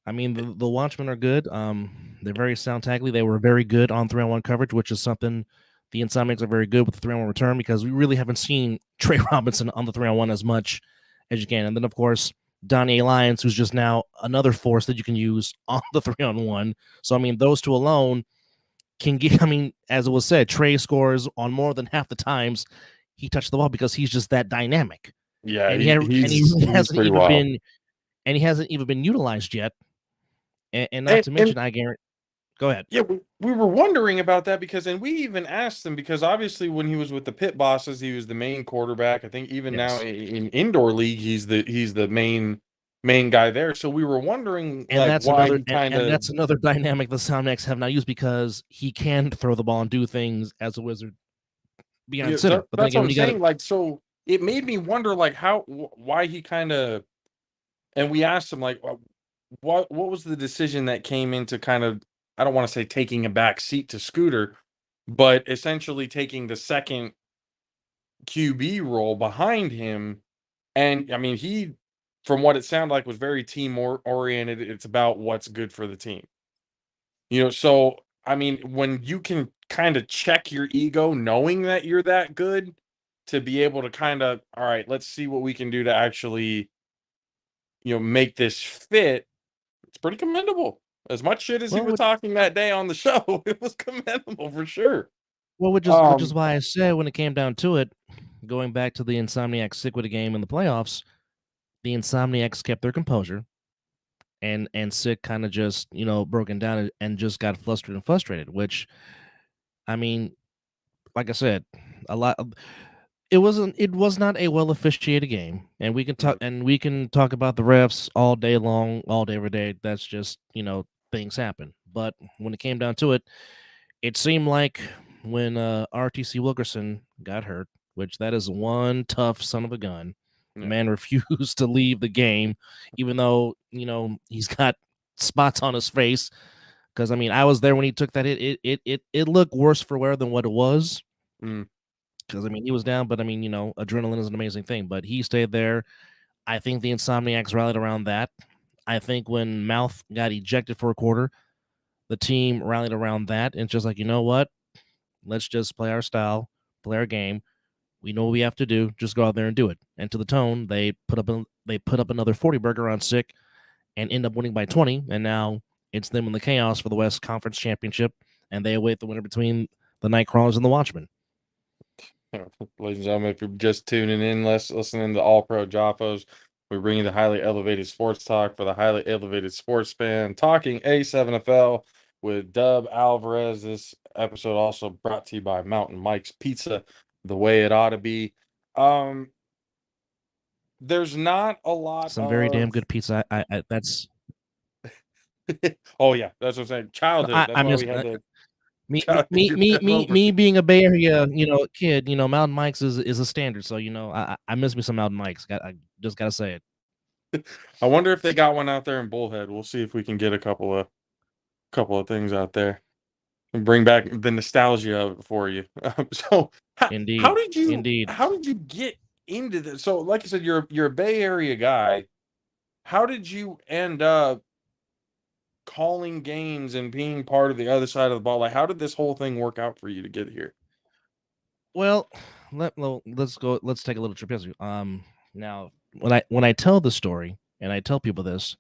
I mean, the Watchmen are good. They're very sound tackly. They were very good on 3-on-1 coverage, which is something the Insomniacs are very good with the 3-on-1 return because we really haven't seen Trey Robinson on the 3-on-1 as much as you can. And then, of course, Donnie A. Lyons, who's just now another force that you can use on the 3-on-1. So, I mean, those two alone can get, as it was said, Trey scores on more than half the times he touched the ball because he's just that dynamic. Yeah, And he he's hasn't pretty even wild. hasn't even been utilized yet. And not to mention, I guarantee. Go ahead. Yeah, we were wondering about that because, and we even asked him because obviously when he was with the Pit Bosses, he was the main quarterback. I think even now Yes. in indoor league, he's the main guy there. So we were wondering And like that's why another he kind and of that's another dynamic the Soundmax have not used because he can throw the ball and do things as a wizard behind center. But then that's again, what when I'm you got it, saying. Like, so it made me wonder like why he kind of, and we asked him like what was the decision that came into kind of, I don't want to say taking a back seat to Scooter, but essentially taking the second QB role behind him. And I mean, he, from what it sounded like, was very team oriented. It's about what's good for the team. So I mean, when you can kind of check your ego knowing that you're that good to be able to kind of, all right, let's see what we can do to actually, make this fit. It's pretty commendable. As much shit as he well, was talking that day on the show, it was commendable for sure. which is why I said when it came down to it, going back to the Insomniacs stick with the game in the playoffs, the Insomniacs kept their composure, and Sick kind of just broken down and just got frustrated. Which, I mean, like I said, a lot. It was not a well officiated game, and we can talk about the refs all day long, all day every day. That's just things happen. But when it came down to it, it seemed like when RTC Wilkerson got hurt, which that is one tough son of a gun. The Yeah. man refused to leave the game, even though he's got spots on his face. Because I was there when he took that hit. It looked worse for wear than what it was. Mm. Because he was down, but adrenaline is an amazing thing. But he stayed there. I think the Insomniacs rallied around that. I think when Mouth got ejected for a quarter, the team rallied around that. And just like, you know what? Let's just play our style, play our game. We know what we have to do. Just go out there and do it. And to the tone, they put up another 40 burger on Sick and end up winning by 20. And now it's them in the chaos for the West Conference Championship, and they await the winner between the Nightcrawlers and the Watchmen. Ladies and gentlemen, if you're just tuning in, listening to All Pro JAFFOs, we bring you the highly elevated sports talk for the highly elevated sports fan, talking A7FL with Dub Alvarez. This episode also brought to you by Mountain Mike's Pizza, the way it ought to be. There's not a lot Some very damn of good pizza. That's oh yeah, that's what I'm saying. Childhood. That's I why miss we had the me childhood. me being a Bay Area kid. Mountain Mike's is a standard. So I miss me some Mountain Mike's. I just gotta say it. I wonder if they got one out there in Bullhead. We'll see if we can get a couple of things out there and bring back the nostalgia of it for you. So Indeed. how did you Indeed. get into this? So like I said, you're a Bay Area guy. How did you end up calling games and being part of the other side of the ball? Like, how did this whole thing work out for you to get here? Well, let's go. Let's take a little trip history. Now when I tell the story and I tell people this,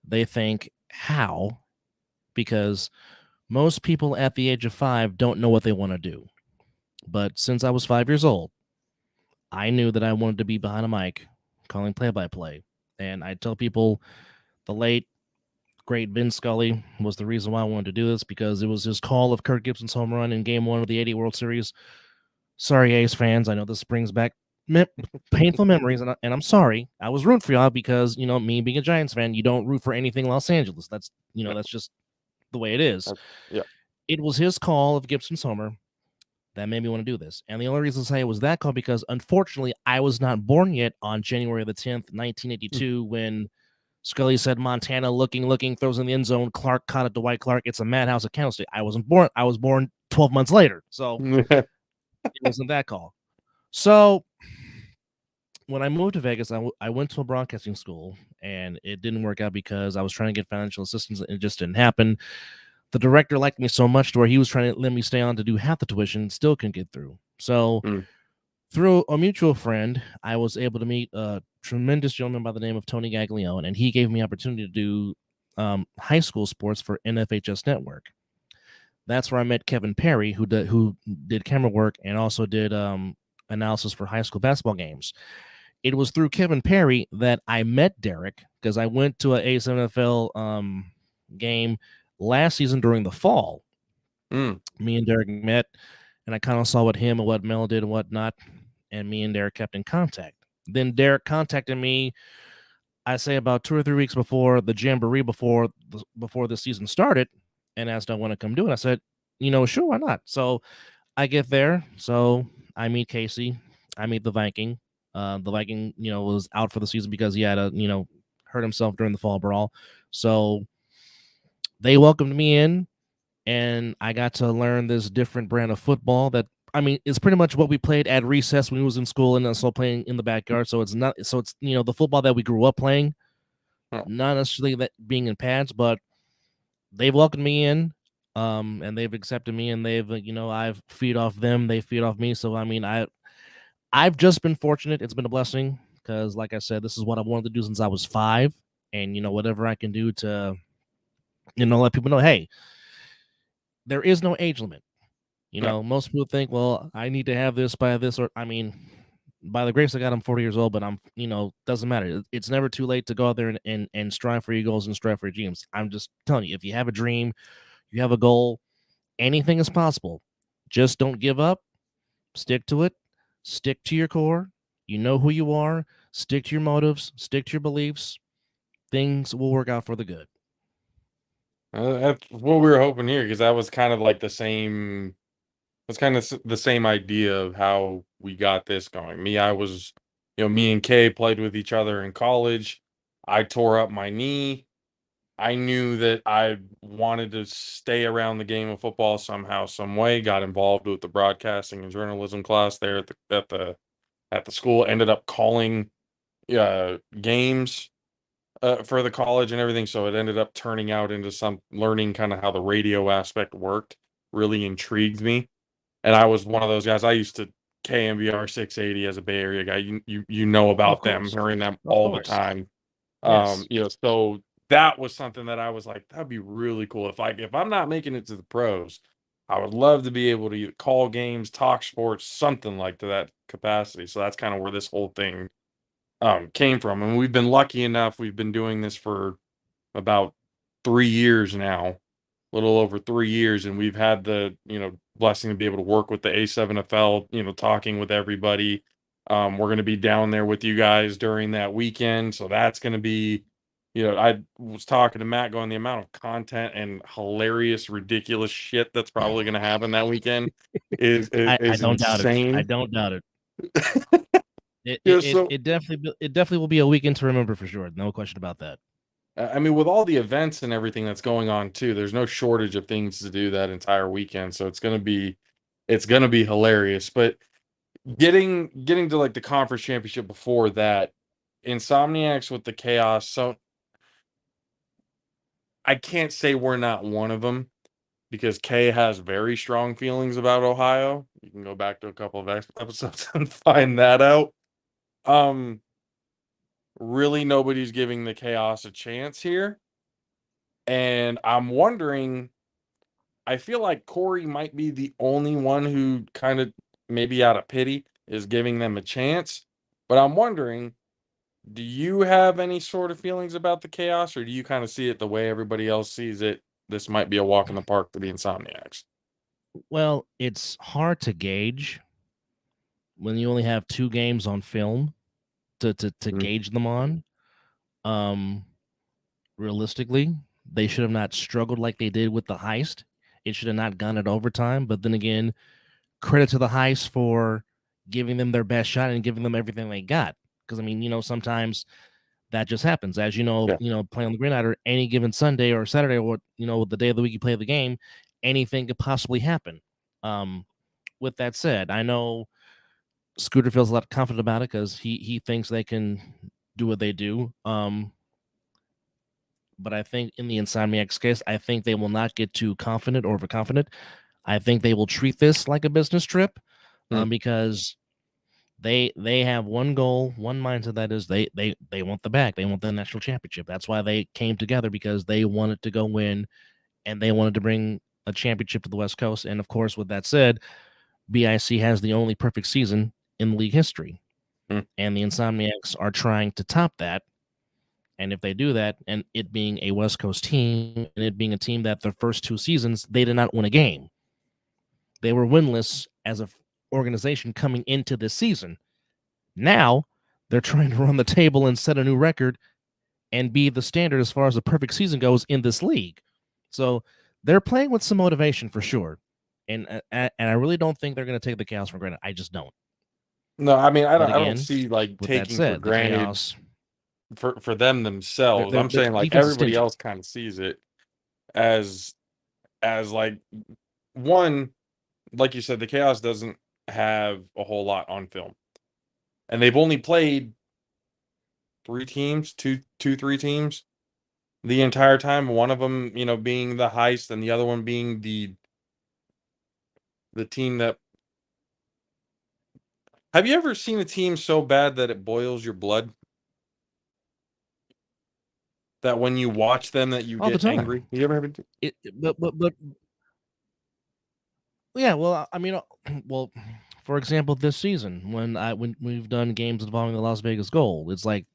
they think how, because most people at the age of 5 don't know what they want to do. But since I was 5 years old, I knew that I wanted to be behind a mic, calling play-by-play. And I tell people the late great Vin Scully was the reason why I wanted to do this, because it was his call of Kirk Gibson's home run in Game 1 of the '80 World Series. Sorry, A's fans. I know this brings back painful memories, and I'm sorry. I was rooting for y'all because, me being a Giants fan, you don't root for anything Los Angeles. That's just the way it is. Yeah. It was his call of Gibson's homer that made me want to do this. And the only reason I say it was that call because, unfortunately, I was not born yet on January the 10th, 1982, when Scully said, Montana looking, throws in the end zone. Clark caught it to Dwight Clark. It's a madhouse at Candlestick. I wasn't born. I was born 12 months later. So it wasn't that call. So when I moved to Vegas, I went to a broadcasting school, and it didn't work out because I was trying to get financial assistance, and it just didn't happen. The director liked me so much to where he was trying to let me stay on to do half the tuition, still couldn't get through. So through a mutual friend, I was able to meet a tremendous gentleman by the name of Tony Gaglione, and he gave me opportunity to do high school sports for NFHS Network. That's where I met Kevin Perry, who did camera work and also did analysis for high school basketball games. It was through Kevin Perry that I met Derek, because I went to a A7FL game last season during the fall. Me and Derek met, and I kind of saw what him and what Mel did and whatnot, and me and Derek kept in contact. Then Derek contacted me, I say about 2 or 3 weeks before the Jamboree, before the season started, and asked, I want to come do it. I said, sure, why not? So I get there. So I meet Casey. I meet the Viking. The Viking, was out for the season because he had hurt himself during the fall brawl. So they welcomed me in, and I got to learn this different brand of football that, it's pretty much what we played at recess when we was in school, and also playing in the backyard. So it's the football that we grew up playing, not necessarily that being in pads, but they've welcomed me in, and they've accepted me, and they've, I've feed off them, they feed off me. So, I've just been fortunate. It's been a blessing because, like I said, this is what I wanted to do since I was 5, and, whatever I can do to, let people know, hey, there is no age limit. Most people think, well, I need to have this by this, or by the grace of God, I'm 40 years old, but I'm, doesn't matter. It's never too late to go out there and strive for your goals and strive for your dreams. I'm just telling you, if you have a dream, you have a goal, anything is possible. Just don't give up. Stick to it. Stick to your core. You know who you are. Stick to your motives. Stick to your beliefs. Things will work out for the good. That's what we were hoping here, because that was kind of like the same. That's kind of the same idea of how we got this going. Me and Kay played with each other in college. I tore up my knee. I knew that I wanted to stay around the game of football somehow, some way. Got involved with the broadcasting and journalism class there at the school. Ended up calling games for the college and everything. So it ended up turning out into some learning kind of how the radio aspect worked. Really intrigued me. and I was one of those guys. I used to KMBR 680 as a Bay Area guy. You know Of about them, course. hearing them Of all the course. time. Yes. So that was something that I was like, that'd be really cool if I'm not making it to the pros, I would love to be able to call games, talk sports, something like to that capacity. So that's kind of where this whole thing came from. And we've been lucky enough. We've been doing this for about 3 years now, a little over 3 years, and we've had the blessing to be able to work with the A7FL, talking with everybody. We're going to be down there with you guys during that weekend, so that's going to be, I was talking to Matt, going, the amount of content and hilarious, ridiculous shit that's probably going to happen that weekend is is, I is don't doubt it. I insane. don't doubt it. It Yeah, it, it, so it definitely will be a weekend to remember for sure. No question about that. I mean, with all the events and everything that's going on too, there's no shortage of things to do that entire weekend. So it's gonna be hilarious. But getting to like the conference championship before that, Insomniacs with the chaos. So I can't say we're not one of them because Kay has very strong feelings about Ohio. You can go back to a couple of episodes and find that out. Um, really, nobody's giving the chaos a chance here, and I'm wondering. I feel like Corey might be the only one who kind of, maybe out of pity, is giving them a chance. But I'm wondering, do you have any sort of feelings about the chaos, or do you kind of see it the way everybody else sees it? This might be a walk in the park for the Insomniacs. Well, it's hard to gauge when you only have 2 games on film to Mhm. gauge them on. Um, Realistically, they should have not struggled like they did with the heist. It should have not gone at overtime. But then again, credit to the heist for giving them their best shot and giving them everything they got. Because I mean, sometimes that just happens. As Yeah. playing on the Green Rider, any given Sunday or Saturday or the day of the week you play the game, anything could possibly happen. Um, with that said, I know Scooter feels a lot confident about it because he thinks they can do what they do. But I think in the Insomniacs case, I think they will not get too confident or overconfident. I think they will treat this like a business trip, Mm. because they have one goal, one mindset, that is they want the bag, they want the national championship. That's why they came together, because they wanted to go win and they wanted to bring a championship to the West Coast. And of course, with that said, BIC has the only perfect season in league history, Mm. and the Insomniacs are trying to top that. And if they do that, and it being a West Coast team, and it being a team that their first 2 seasons, they did not win a game. They were winless as an organization coming into this season. Now they're trying to run the table and set a new record and be the standard as far as the perfect season goes in this league. So they're playing with some motivation for sure. And I really don't think they're going to take the chaos for granted. I just don't. No, I mean, But I don't again, see like with that taking for said, the granted chaos, for them themselves. I'm their saying like defense is everybody stingy. else kind of sees it as like one, like you said, the chaos doesn't have a whole lot on film, and they've only played 3 teams, two, 3 teams the entire time. One of them, being the heist, and the other one being the team that. Have you ever seen a team so bad that it boils your blood? That when you watch them, that you All the get angry. time. You ever have it? But yeah, well, I mean, well, for example, this season when we've done games involving the Las Vegas Gold, it's like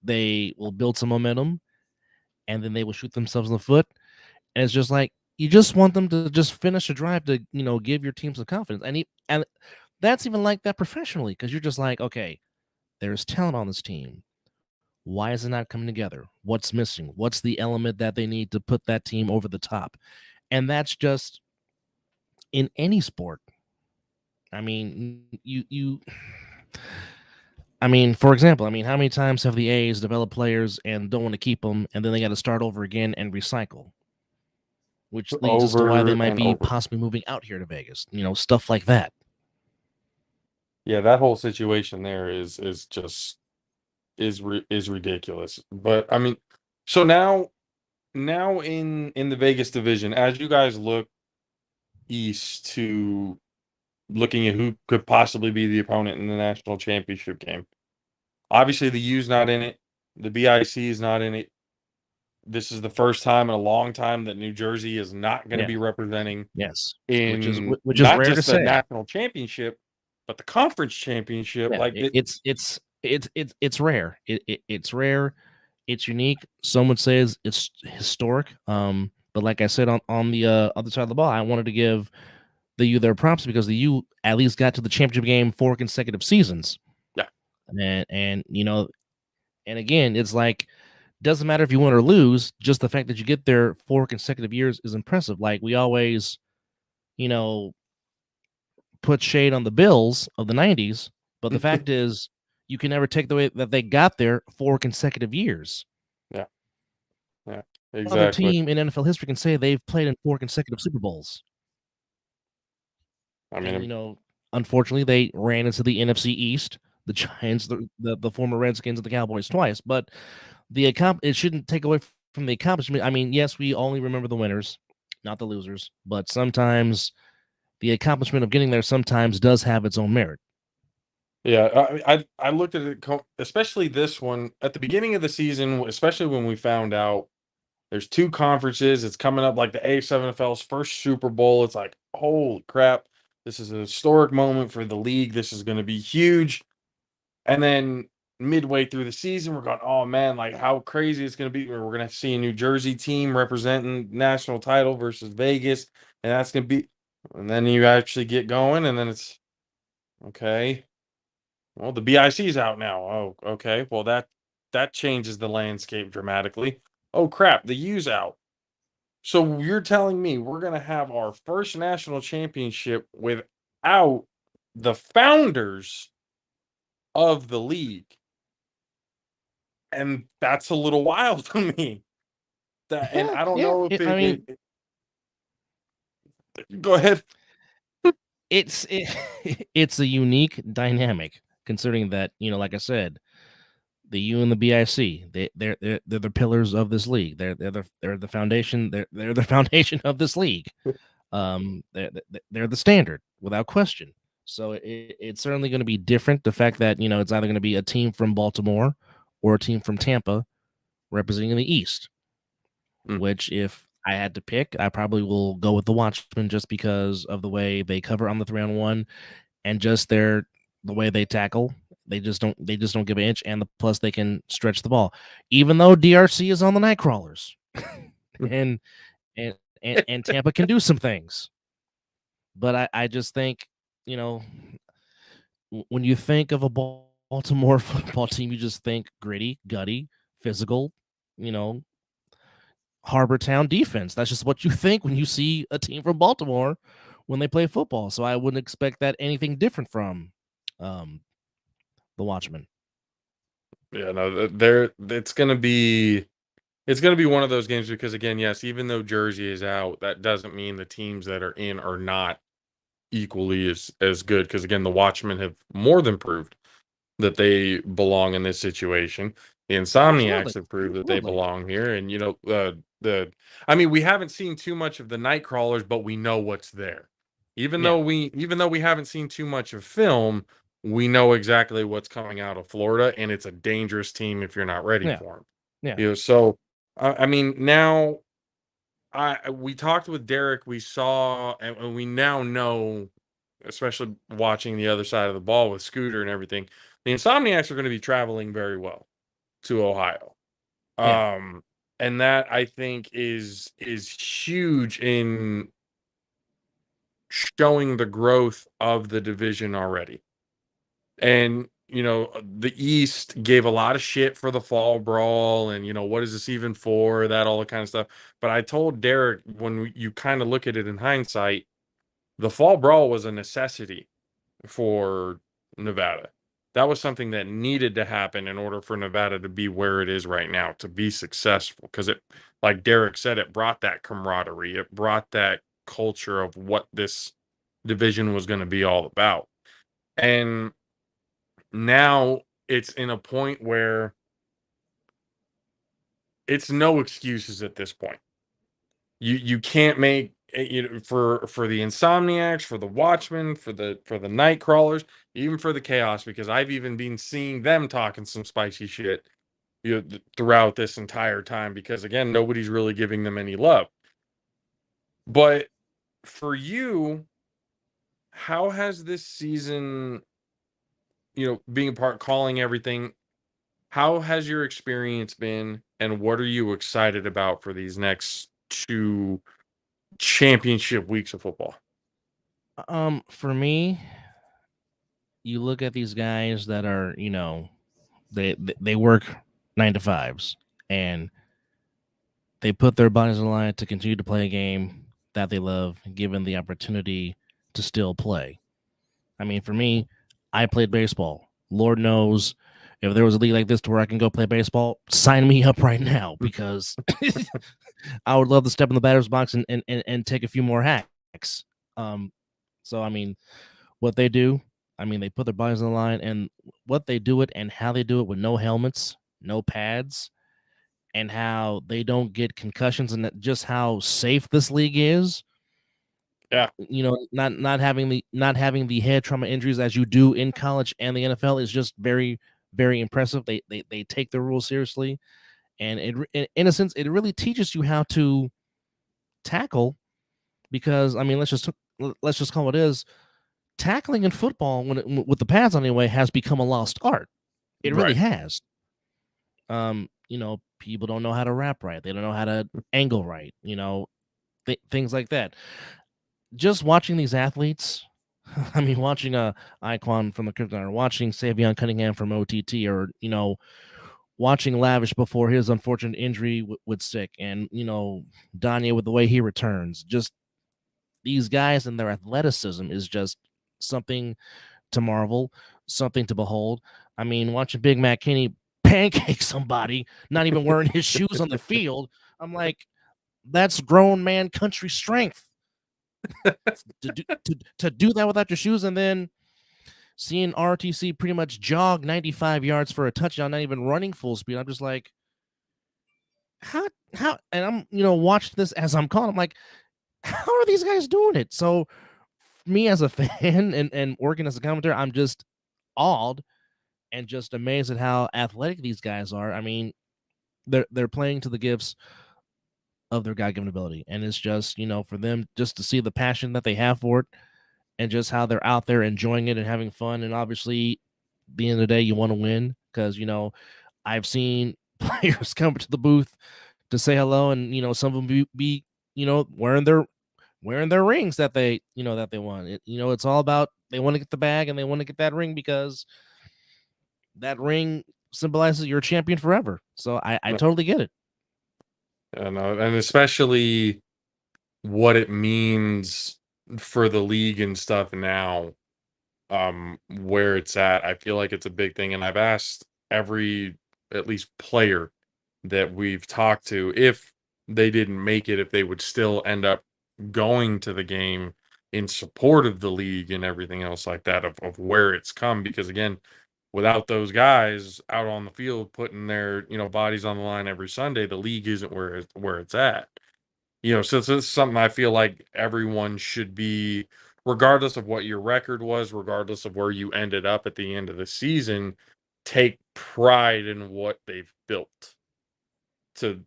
they will build some momentum and then they will shoot themselves in the foot, and it's just like you just want them to just finish a drive to give your team some confidence, and that's even like that professionally, because you're just like, okay, there's talent on this team. Why is it not coming together? What's missing? What's the element that they need to put that team over the top? And that's just in any sport. I mean, I mean, for example, I mean, how many times have the A's developed players and don't want to keep them, and then they got to start over again and recycle, which leads us to why they Over might and be over. possibly moving out here to Vegas. Stuff like that. Yeah, that whole situation there is just is ridiculous. But I mean, so now in the Vegas division, as you guys look east to looking at who could possibly be the opponent in the national championship game. Obviously, the U's not in it. The BIC is not in it. This is the first time in a long time that New Jersey is not going to Yeah. be representing Yes. Which is in rare not to just the say. national championship, but the conference championship. Yeah, Like it's rare. It's rare. It's unique. Some would say it's historic. But like I said on the other side of the ball, I wanted to give the U their props because the U at least got to the championship game 4 consecutive seasons. Yeah. And and again, it's like doesn't matter if you win or lose, just the fact that you get there 4 consecutive years is impressive. Like we always, you know, put shade on the Bills of the 90s, but the fact is you can never take the way that they got there 4 consecutive years. Yeah. Yeah. Other Exactly. team in NFL history can say they've played in 4 consecutive Super Bowls. I And mean, unfortunately, they ran into the NFC East, the Giants, the former Redskins, and the Cowboys twice. But it shouldn't take away from the accomplishment. I mean, yes, we only remember the winners, not the losers. But sometimes the accomplishment of getting there sometimes does have its own merit. yeah, I looked at it, especially this one at the beginning of the season, especially when we found out there's two conferences. It's coming up like the A7FL's first Super Bowl. It's like, holy crap, this is a historic moment for the league. This is going to be huge. And then midway through the season, we're going, oh man, like how crazy it's going to be. We're going to see a New Jersey team representing national title versus Vegas, and that's going to be. And then you actually get going, and then it's okay. Well, the BIC's out now. Oh, okay. Well, that changes the landscape dramatically. Oh crap, the U's out. So you're telling me we're gonna have our first national championship without the founders of the league, and that's a little wild to me. That, and Yeah, I don't yeah. know if I mean, go ahead. it's it's a unique dynamic considering that like I said, the U and the BIC they're the pillars of this league. They're the foundation. They're the foundation of this league. They're the standard without question. So it's certainly going to be different. The fact that it's either going to be a team from Baltimore or a team from Tampa representing the East. Mm. Which, if I had to pick, I probably will go with the Watchmen just because of the way they cover on the 3-on-1 and just the way they tackle. They just don't give an inch, and plus they can stretch the ball. Even though DRC is on the Nightcrawlers, and and Tampa can do some things, but I just think when you think of a Baltimore football team, you just think gritty, gutty, physical, you know, Harbor Town defense. That's just what you think when you see a team from Baltimore when they play football. So I wouldn't expect that anything different from um, the Watchmen. Yeah, no, it's gonna be one of those games because again, yes, even though Jersey is out, that doesn't mean the teams that are in are not equally as good. Because again, the Watchmen have more than proved that they belong in this situation. The Absolutely. Insomniacs have proved that they Absolutely. belong here, and I mean, we haven't seen too much of the Nightcrawlers, but we know what's there. Yeah. Even though we haven't seen too much of film, we know exactly what's coming out of Florida, and it's a dangerous team if you're not ready Yeah. for them. Yeah. So I mean, now we talked with Derek, we saw, and we now know, especially watching the other side of the ball with Scooter and everything, the Insomniacs are going to be traveling very well to Ohio. Yeah. And that I think is huge in showing the growth of the division already. And the East gave a lot of shit for the fall brawl, and what is this even for? That all the kind of stuff. But I told Derek, when you kind of look at it in hindsight, the fall brawl was a necessity for Nevada. That was something that needed to happen in order for Nevada to be where it is right now, to be successful. Because it, like Derek said, it brought that camaraderie. It brought that culture of what this division was going to be all about. And now it's in a point where it's no excuses at this point. You can't make for the insomniacs, for the watchmen, for the night crawlers, even for the chaos, because I've even been seeing them talking some spicy shit, throughout this entire time, because again, nobody's really giving them any love. But for you, how has this season, being a part, calling everything, how has your experience been, and what are you excited about for these next two championship weeks of football? For me, you look at these guys that are, they work 9 to 5s, and they put their bodies on the line to continue to play a game that they love, given the opportunity to still play. I mean, for me, I played baseball. Lord knows, if there was a league like this to where I can go play baseball, sign me up right now, because I would love to step in the batter's box and take a few more hacks. So I mean, what they do, I mean, they put their bodies on the line, and what they do it and how they do it with no helmets, no pads, and how they don't get concussions, and just how safe this league is. Yeah. Not having the head trauma injuries as you do in college and the NFL is just very, very impressive. They take the rules seriously, and in a sense, it really teaches you how to tackle, because I mean, let's just call it is. Tackling in football, with the pads on anyway, has become a lost art. It really Right. has. People don't know how to wrap right. They don't know how to angle right. Things like that. Just watching these athletes, I mean, watching Iquan from the Krypton, or watching Savion Cunningham from OTT, or watching Lavish before his unfortunate injury with sick, and Danye with the way he returns. Just these guys and their athleticism is just something to marvel, something to behold. I mean, watching Big Mac Kenny pancake somebody, not even wearing his shoes on the field, I'm like, that's grown man country strength. to do that without your shoes, and then seeing RTC pretty much jog 95 yards for a touchdown, not even running full speed. I'm just like, how, and I'm, watching this as I'm calling. I'm like, how are these guys doing it? So, me as a fan and working as a commentator, I'm just awed and just amazed at how athletic these guys are. I mean, they're playing to the gifts of their God-given ability, and it's just, for them just to see the passion that they have for it, and just how they're out there enjoying it and having fun. And obviously, at the end of the day, you want to win, because I've seen players come to the booth to say hello, and some of them be wearing their rings that they won. It's all about, they want to get the bag and they want to get that ring, because that ring symbolizes you're a champion forever. So I totally get it. And especially what it means for the league and stuff now, where it's at. I feel like it's a big thing, and I've asked every, at least, player that we've talked to, if they didn't make it, if they would still end up going to the game in support of the league and everything else like that, of where it's come. Because again, without those guys out on the field putting their bodies on the line every Sunday, the league isn't where it's at. So this is something I feel like everyone should be, regardless of what your record was, regardless of where you ended up at the end of the season, take pride in what they've built, to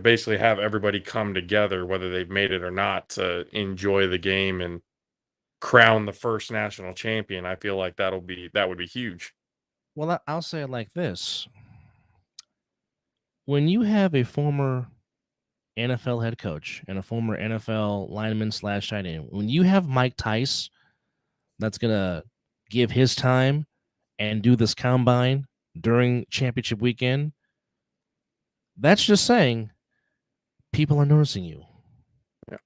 basically have everybody come together, whether they've made it or not, to enjoy the game and crown the first national champion. I feel like that would be huge. Well, I'll say it like this: when you have a former NFL head coach and a former NFL lineman slash tight end, when you have Mike Tice that's gonna give his time and do this combine during championship weekend, that's just saying people are noticing you. Yeah.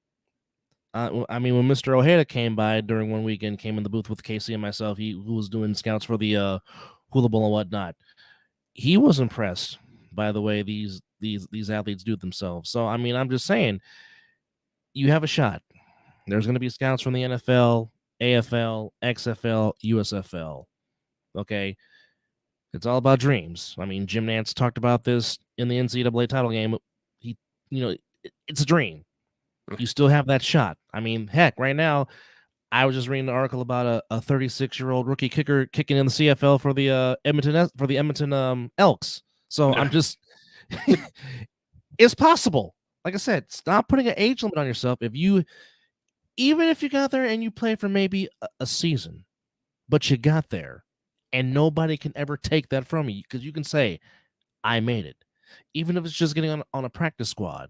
I mean, when Mr. Ojeda came by during one weekend, came in the booth with Casey and myself, who was doing scouts for the hula bowl and whatnot, he was impressed by the way these athletes do it themselves. So I mean, I'm just saying, you have a shot. There's going to be scouts from the NFL, AFL, XFL, USFL. Okay, it's all about dreams. I mean, Jim Nantz talked about this in the NCAA title game. He, it's a dream. You still have that shot. I mean, heck, right now, I was just reading an article about a 36-year-old rookie kicker kicking in the CFL for the Edmonton Elks. So I'm just, it's possible. Like I said, stop putting an age limit on yourself. Even if you got there and you play for maybe a season, but you got there, and nobody can ever take that from you because you can say, I made it. Even if it's just getting on a practice squad,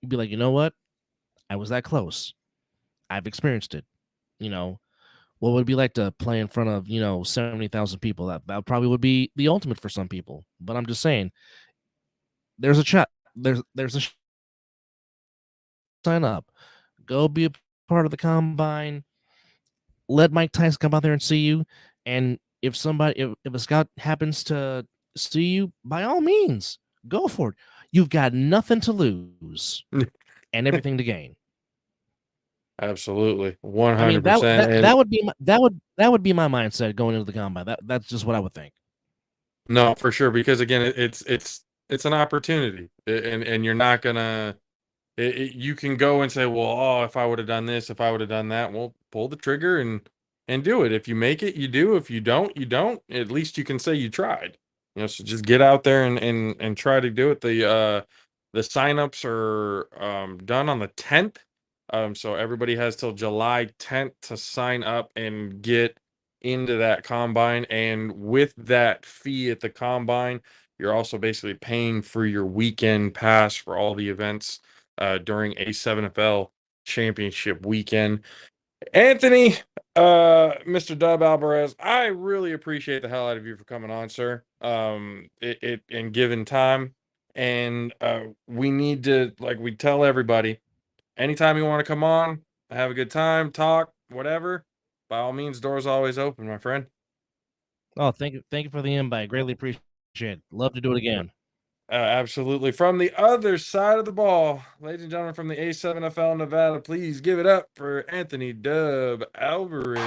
you'd be like, you know what? I was that close. I've experienced it. What would it be like to play in front of 70,000 people? That probably would be the ultimate for some people. But I'm just saying, there's a chat. There's a sign up. Go be a part of the combine. Let Mike Tyson come out there and see you. And if a scout happens to see you, by all means, go for it. You've got nothing to lose and everything to gain. Absolutely, I mean, 100%. And that would be that would be my mindset going into the combine. That's just what I would think. no, for sure, because again, it's an opportunity, and you're not gonna. You can go and say, well, oh, if I would have done this, if I would have done that, well, pull the trigger and do it. If you make it, you do. If you don't, you don't. At least you can say you tried. So just get out there and try to do it. The signups are done on the 10th. So everybody has till July 10th to sign up and get into that combine. And with that fee at the combine, you're also basically paying for your weekend pass for all the events during a 7FL championship weekend. Anthony, Mr. Dub Alvarez, I really appreciate the hell out of you for coming on, sir. It and giving time. And we need to, like we tell everybody, anytime you want to come on, have a good time, talk, whatever, by all means, doors always open, my friend. Oh, thank you for the invite. Greatly appreciate it. Love to do it again. Absolutely. From the other side of the ball, ladies and gentlemen, from the A7FL Nevada, please give it up for Anthony Dub Alvarez.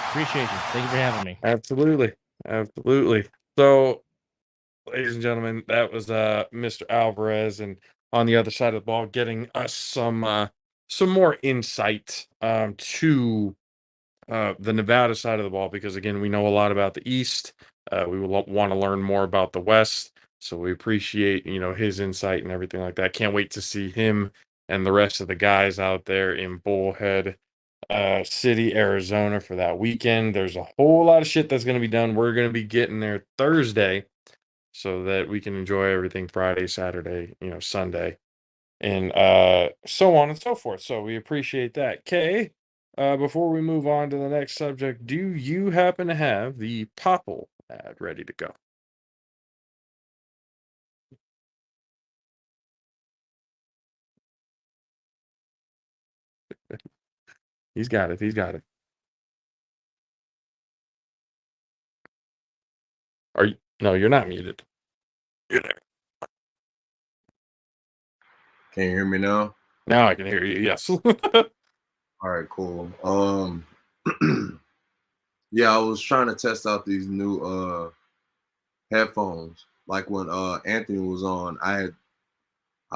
Appreciate you. Thank you for having me. Absolutely. Absolutely. So, ladies and gentlemen, that was Mr. Alvarez, and on the other side of the ball, getting us some more insight to the Nevada side of the ball, because again, we know a lot about the East. We will want to learn more about the West. So we appreciate, his insight and everything like that. Can't wait to see him and the rest of the guys out there in Bullhead City, Arizona for that weekend. There's a whole lot of shit that's going to be done. We're going to be getting there Thursday so that we can enjoy everything Friday, Saturday, Sunday, and so on and so forth. So we appreciate that. Kay, before we move on to the next subject, do you happen to have the Popple ad ready to go? He's got it. He's got it. Are you? No, you're not muted. You're there. Can you hear me now? Now I can hear you. Yes. All right, cool. Yeah, I was trying to test out these new headphones. Like when Anthony was on, I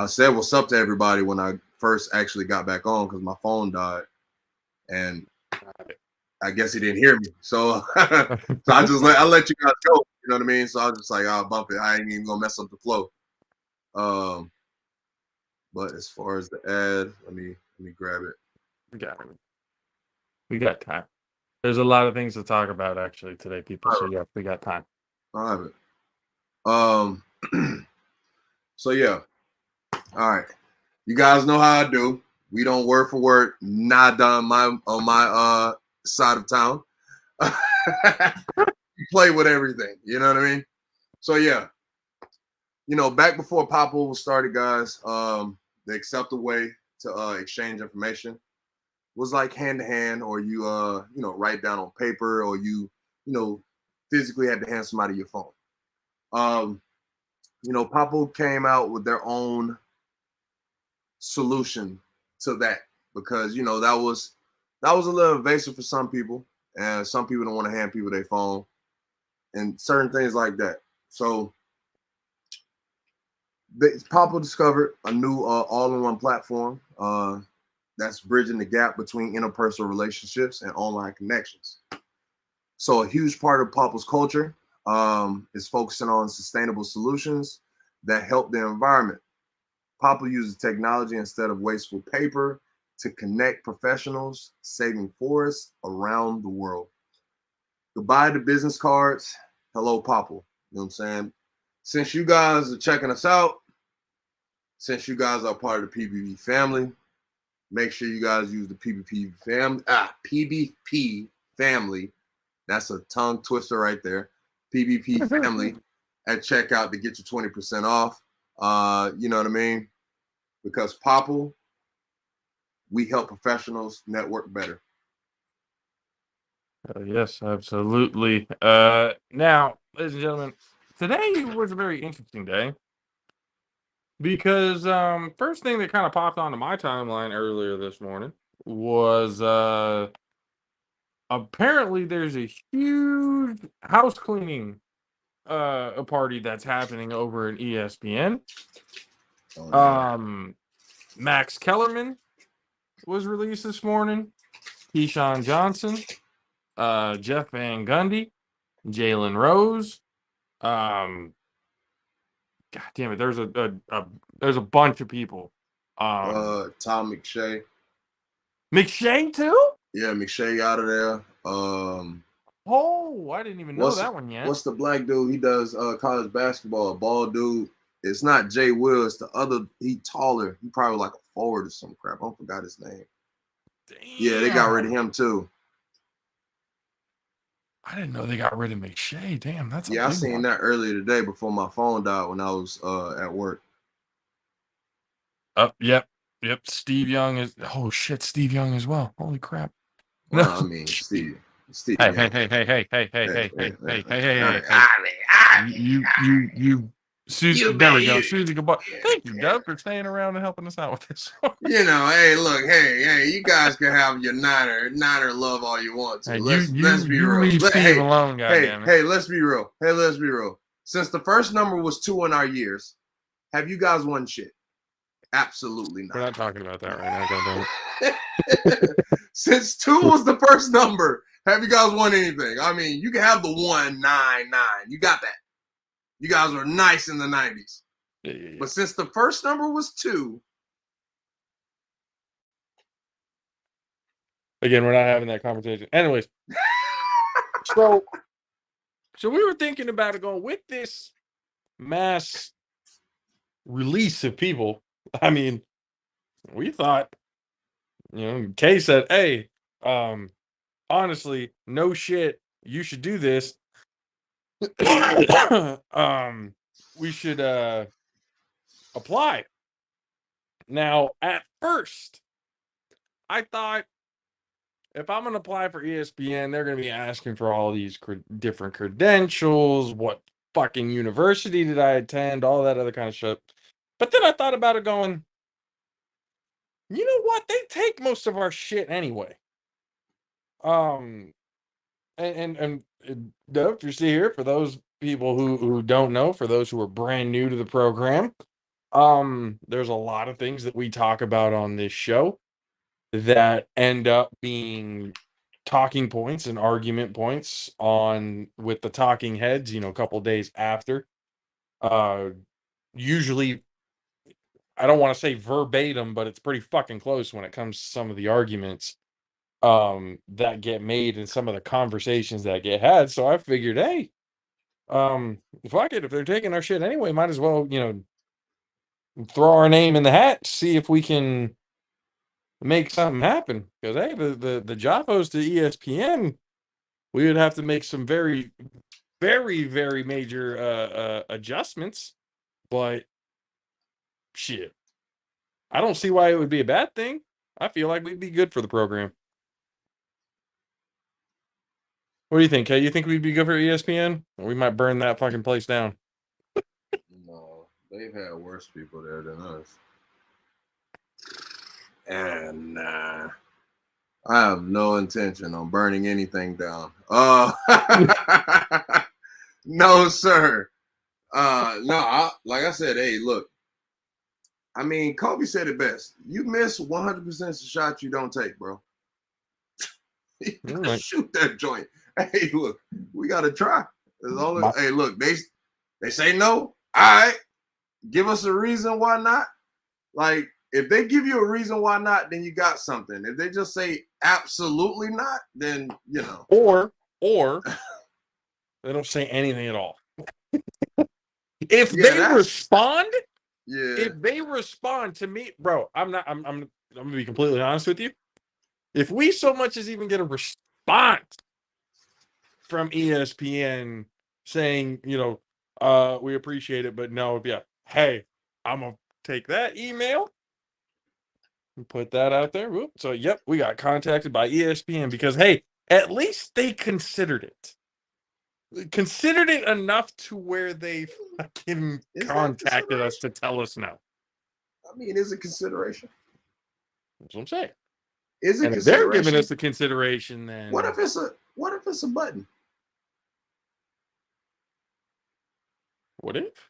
said what's up to everybody when I first actually got back on because my phone died, and I guess he didn't hear me. So so I let you guys go. You know what I mean? So I was just like, I'll bump it. I ain't even gonna mess up the flow. But as far as the ad, let me grab it. We got time. There's a lot of things to talk about actually today, people. So yeah, we got time. I have it. So yeah. All right. You guys know how I do. We don't word for word, nada on my side of town. You play with everything. You know what I mean? So yeah. Back before Popple was started, guys, the accepted way to exchange information was like hand to hand, or you write down on paper, or you physically had to hand somebody your phone. Popple came out with their own solution to that, because that was a little invasive for some people, and some people don't want to hand people their phone and certain things like that. So Papa discovered a new all-in-one platform that's bridging the gap between interpersonal relationships and online connections. So a huge part of Papa's culture is focusing on sustainable solutions that help the environment. Papa uses technology instead of wasteful paper to connect professionals, saving forests around the world. Goodbye to business cards. Hello, Papa. You know what I'm saying? Since you guys are checking us out, since you guys are part of the PBP family, make sure you guys use the PBP family. That's a tongue twister right there. PBP family at checkout to get you 20% off. You know what I mean? Because Papa, we help professionals network better. Yes, absolutely. Now, ladies and gentlemen, today was a very interesting day because first thing that kind of popped onto my timeline earlier this morning was apparently there's a huge house cleaning a party that's happening over in ESPN. Oh, no. Max Kellerman was released this morning. Keyshawn Johnson, Jeff Van Gundy, Jalen Rose. God damn it! There's a bunch of people. Tom McShay. McShay too? Yeah, McShay out of there. Oh, I didn't even know that one yet. What's the black dude? He does college basketball. A bald dude. It's not Jay Will. It's the other. He taller. He probably like a forward or some crap. I forgot his name. Damn. Yeah, they got rid of him too. I didn't know they got rid of McShay. Damn, that's I seen that earlier today before my phone died when I was at work. Yep. Steve Young is. Oh shit, Steve Young as well. Holy crap. Well, I mean, Steve. Hey. You. Susie, there we go. Susie, goodbye. Thank you, Doug, for staying around and helping us out with this. You know, hey, look, hey, you guys can have your Niner love all you want to. Hey, let's be you real. leave Steve alone, goddammit. Hey, let's be real. Since the first number was 2 in our years, have you guys won shit? Absolutely not. We're not talking about that right now, goddammit. Since 2 was the first number, have you guys won anything? I mean, you can have the 199. You got that. You guys were nice in the 90s. Yeah. But since the first number was 2. Again, we're not having that conversation. Anyways. So we were thinking about it going with this mass release of people. I mean, we thought, Kay said, hey, honestly, no shit, you should do this. We should apply. Now, at first, I thought if I'm going to apply for ESPN, they're going to be asking for all these different credentials, what fucking university did I attend, all that other kind of shit. But then I thought about it going, you know what? They take most of our shit anyway. And Dove, if you're still here, for those people who don't know, for those who are brand new to the program, there's a lot of things that we talk about on this show that end up being talking points and argument points with the talking heads, a couple days after. Usually, I don't want to say verbatim, but it's pretty fucking close when it comes to some of the arguments that get made and some of the conversations that get had. So I figured, hey, fuck it, if they're taking our shit anyway, might as well, throw our name in the hat, see if we can make something happen. Because hey, the JAFFOs to ESPN, we would have to make some very, very, very major adjustments. But shit, I don't see why it would be a bad thing. I feel like we'd be good for the program. What do you think, Kay? You think we'd be good for ESPN? Or we might burn that fucking place down. No, they've had worse people there than us. And I have no intention on burning anything down. No, sir. No, like I said, hey, look, I mean, Kobe said it best. You miss 100% of the shots you don't take, bro. You gotta Right. shoot that joint. Hey, look, we gotta try. Hey, look, they say no. All right, give us a reason why not. Like, if they give you a reason why not, then you got something. If they just say absolutely not, then you know. Or they don't say anything at all. If Yeah, they respond, yeah. if they respond to me, bro, I'm gonna be completely honest with you. If we so much as even get a response from ESPN saying, we appreciate it, but no, yeah, hey, I'm gonna take that email and put that out there. Whoop. So, yep, we got contacted by ESPN because, hey, at least they considered it. Considered it enough to where they fucking contacted us to tell us no. I mean, is it consideration? That's what I'm saying. Is it And if consideration? they're giving us the consideration, then what if it's a button? What if?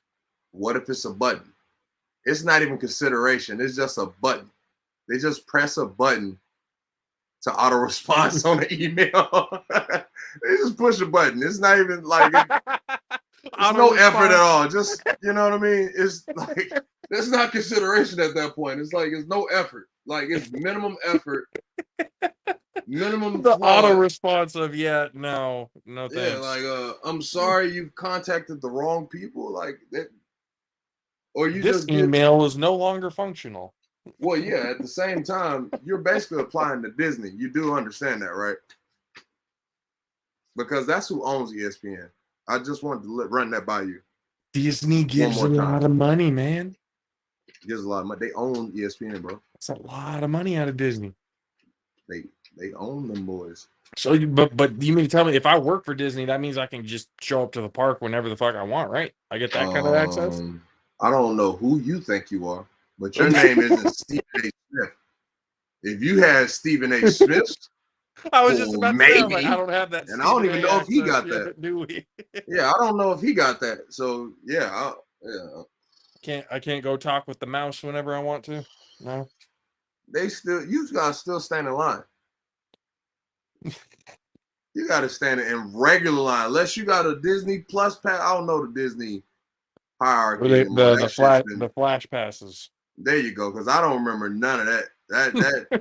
What if it's a button? It's not even consideration. It's just a button. They just press a button to auto response on the email. They just push a button. It's not even like it's no effort at all. Just you know what I mean? It's like it's not consideration at that point. It's like it's no effort. Like it's minimum effort. Minimum the fraud. auto response of no thanks. Yeah, like I'm sorry you've contacted the wrong people. Like that, or you this just email is no longer functional. Well, yeah, at the same time, you're basically applying to Disney. You do understand that, right? Because that's who owns ESPN. I just wanted to run that by you. Disney gives a lot of money, man. Gives a lot of money. They own ESPN, bro. That's a lot of money out of Disney. They own them boys. So, but you mean to tell me if I work for Disney, that means I can just show up to the park whenever the fuck I want, right? I get that kind of access. I don't know who you think you are, but your name isn't Stephen A. Smith. If you had Stephen A. Smith, I was just about to say, like, I don't have that, and Stephen I don't even know if he got yet, that. Do we? Yeah, I don't know if he got that. So yeah, I can't go talk with the mouse whenever I want to. No, you guys still stand in line. You got to stand in regular line unless you got a Disney Plus pass. I don't know the Disney hierarchy anymore. The flash passes. There you go, because I don't remember none of that.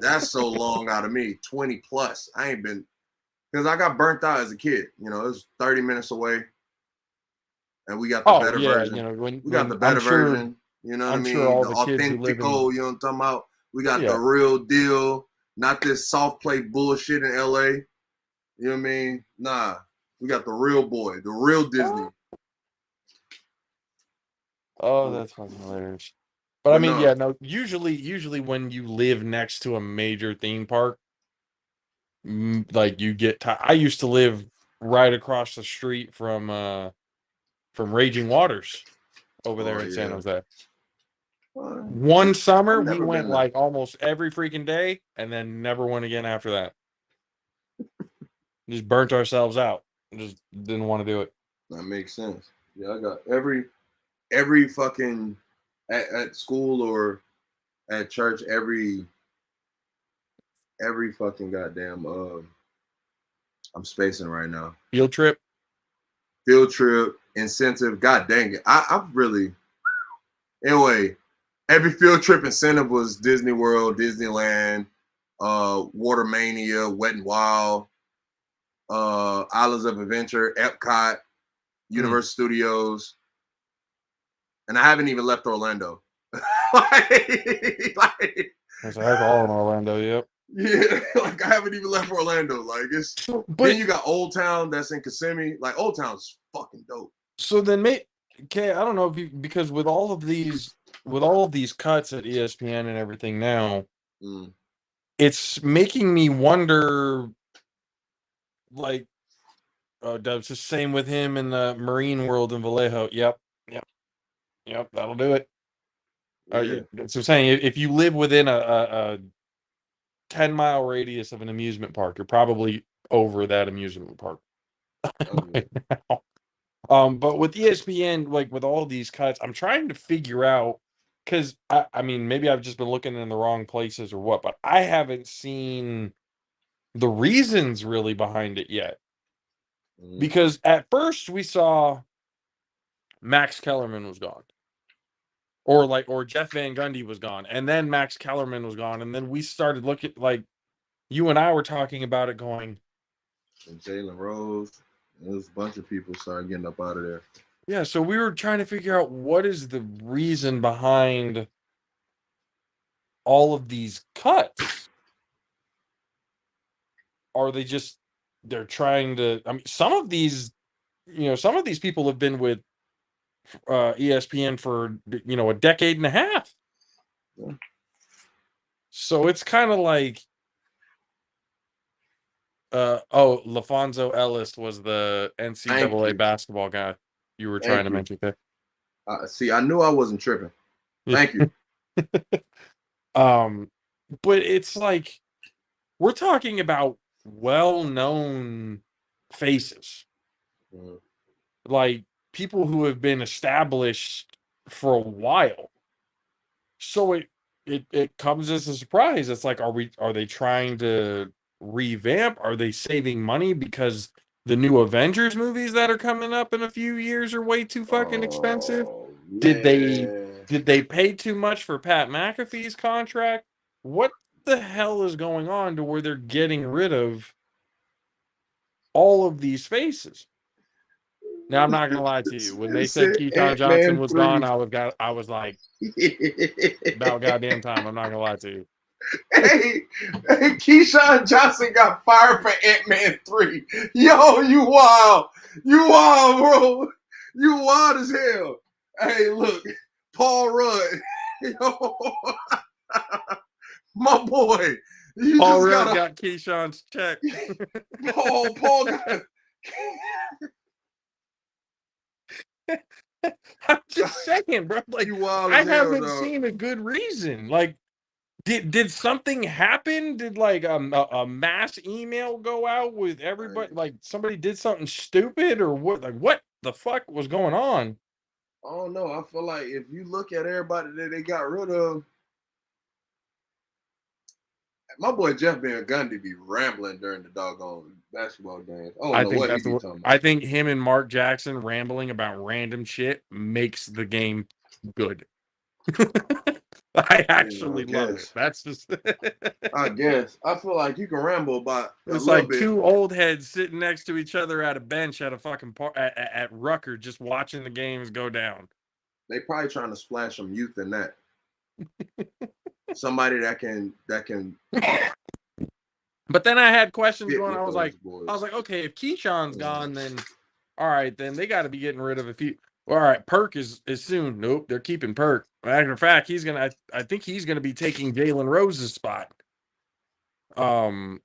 That's so long out of me. 20 plus. I ain't been because I got burnt out as a kid. You know, it was 30 minutes away, and we got the better version. We got the better version. You know what I mean? Sure the authentico. You know what I'm talking about? We got the real deal, not this soft play bullshit in LA. You know what I mean? Nah, we got the real boy, the real Disney. Oh, that's fucking hilarious. But I mean, usually when you live next to a major theme park, like you get I used to live right across the street from Raging Waters over there in San Jose. One summer we went like almost every freaking day and then never went again after that. Just burnt ourselves out. Just didn't want to do it. That makes sense. Yeah, I got every fucking at school or at church, every fucking goddamn I'm spacing right now. Field trip, incentive. God dang it. I've really anyway, every field trip incentive was Disney World, Disneyland, Watermania, Wet and Wild, Islands of Adventure, Epcot, Universal Studios, and I haven't even left Orlando. That's all in Orlando. Yep. Yeah, like I haven't even left Orlando. Like it's. Then you got Old Town that's in Kissimmee. Like Old Town's fucking dope. So then, okay, I don't know if because with all of these cuts at ESPN and everything now, it's making me wonder. Like, it's the same with him in the Marine World in Vallejo. Yep, that'll do it. So saying if you live within a 10-mile radius of an amusement park, you're probably over that amusement park right now. But with ESPN, like with all these cuts, I'm trying to figure out because I mean, maybe I've just been looking in the wrong places or what, but I haven't seen the reasons really behind it yet. Because at first we saw Max Kellerman was gone. Or Jeff Van Gundy was gone, and then Max Kellerman was gone, and then we started looking, like, you and I were talking about it going, And Jalen Rose, there's a bunch of people started getting up out of there. yeah, so we were trying to figure out what is the reason behind all of these cuts. Are they just, they're trying to, I mean, some of these people have been with ESPN for, a decade and a half. Yeah. So it's kind of like, LaFonso Ellis was the NCAA basketball guy you were trying to mention there. See, I knew I wasn't tripping. Thank you. But it's like, we're talking about well-known faces, like people who have been established for a while. So it comes as a surprise. It's like, are they trying to revamp? Are they saving money because the new Avengers movies that are coming up in a few years are way too fucking expensive? Did they pay too much for Pat McAfee's contract? What the hell is going on to where they're getting rid of all of these faces? Now, I'm not gonna lie to you. When they said Keyshawn Johnson was gone, I was like, about goddamn time. I'm not gonna lie to you. Hey, Keyshawn Johnson got fired for Ant-Man 3. Yo, you wild. You wild, bro. You wild as hell. Hey, look, Paul Rudd. Yo, my boy. Paul Rudd got Keyshawn's check. Paul got... I'm just saying, bro. Like, I haven't seen a good reason. Like, did something happen? Did like a mass email go out with everybody? Like, somebody did something stupid or what? Like, what the fuck was going on? I don't know. I feel like if you look at everybody that they got rid of, my boy Jeff Van Gundy be rambling during the doggone basketball games. I don't know what he be talking about. I think him and Mark Jackson rambling about random shit makes the game good. I actually love it. That's just I guess. I feel like you can ramble about it's like two old heads sitting next to each other at a bench at a fucking at Rucker, just watching the games go down. They probably trying to splash some youth in that. Somebody that can. But then I had questions going. I was like, okay, if Keyshawn's gone, then all right, then they got to be getting rid of a few. All right, Perk is soon. Nope, they're keeping Perk. Matter of fact, I think he's gonna be taking Jalen Rose's spot. When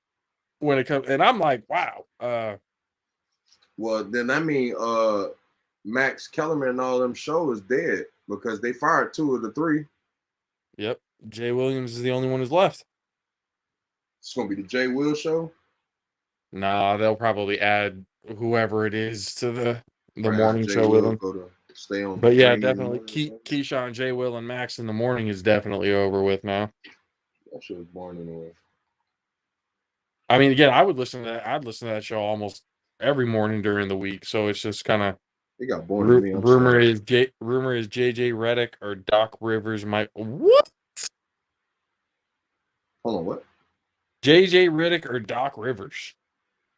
it comes, and I'm like, wow. Well, then I mean, Max Kellerman and all them show is dead because they fired 2 of the 3. Yep, Jay Williams is the only one who's left. It's gonna be the Jay Will show. Nah, they'll probably add whoever it is to the morning show with them. Stay on. But yeah, definitely Keyshawn, Jay Will, and Max in the morning is definitely over with now. That shit was born anyway. I mean, again, I'd listen to that show almost every morning during the week. So it's just kind of. It got boring to me. Rumor is JJ Redick or Doc Rivers might what? Hold on, what? JJ Redick or Doc Rivers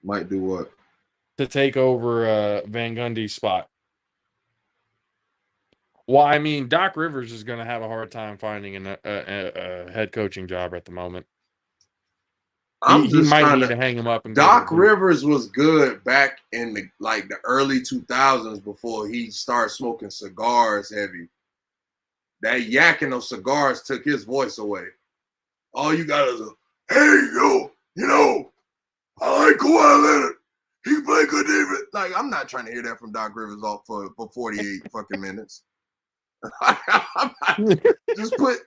might do what? To take over Van Gundy's spot. Well, I mean, Doc Rivers is going to have a hard time finding a head coaching job at the moment. He might need to hang him up. And Doc Rivers was good back in the early 2000s before he started smoking cigars heavy. That yakking of cigars took his voice away. All you got is a, hey, I like Kawhi Leonard. He played good defense. Like, I'm not trying to hear that from Doc Rivers off for 48 fucking minutes. Just put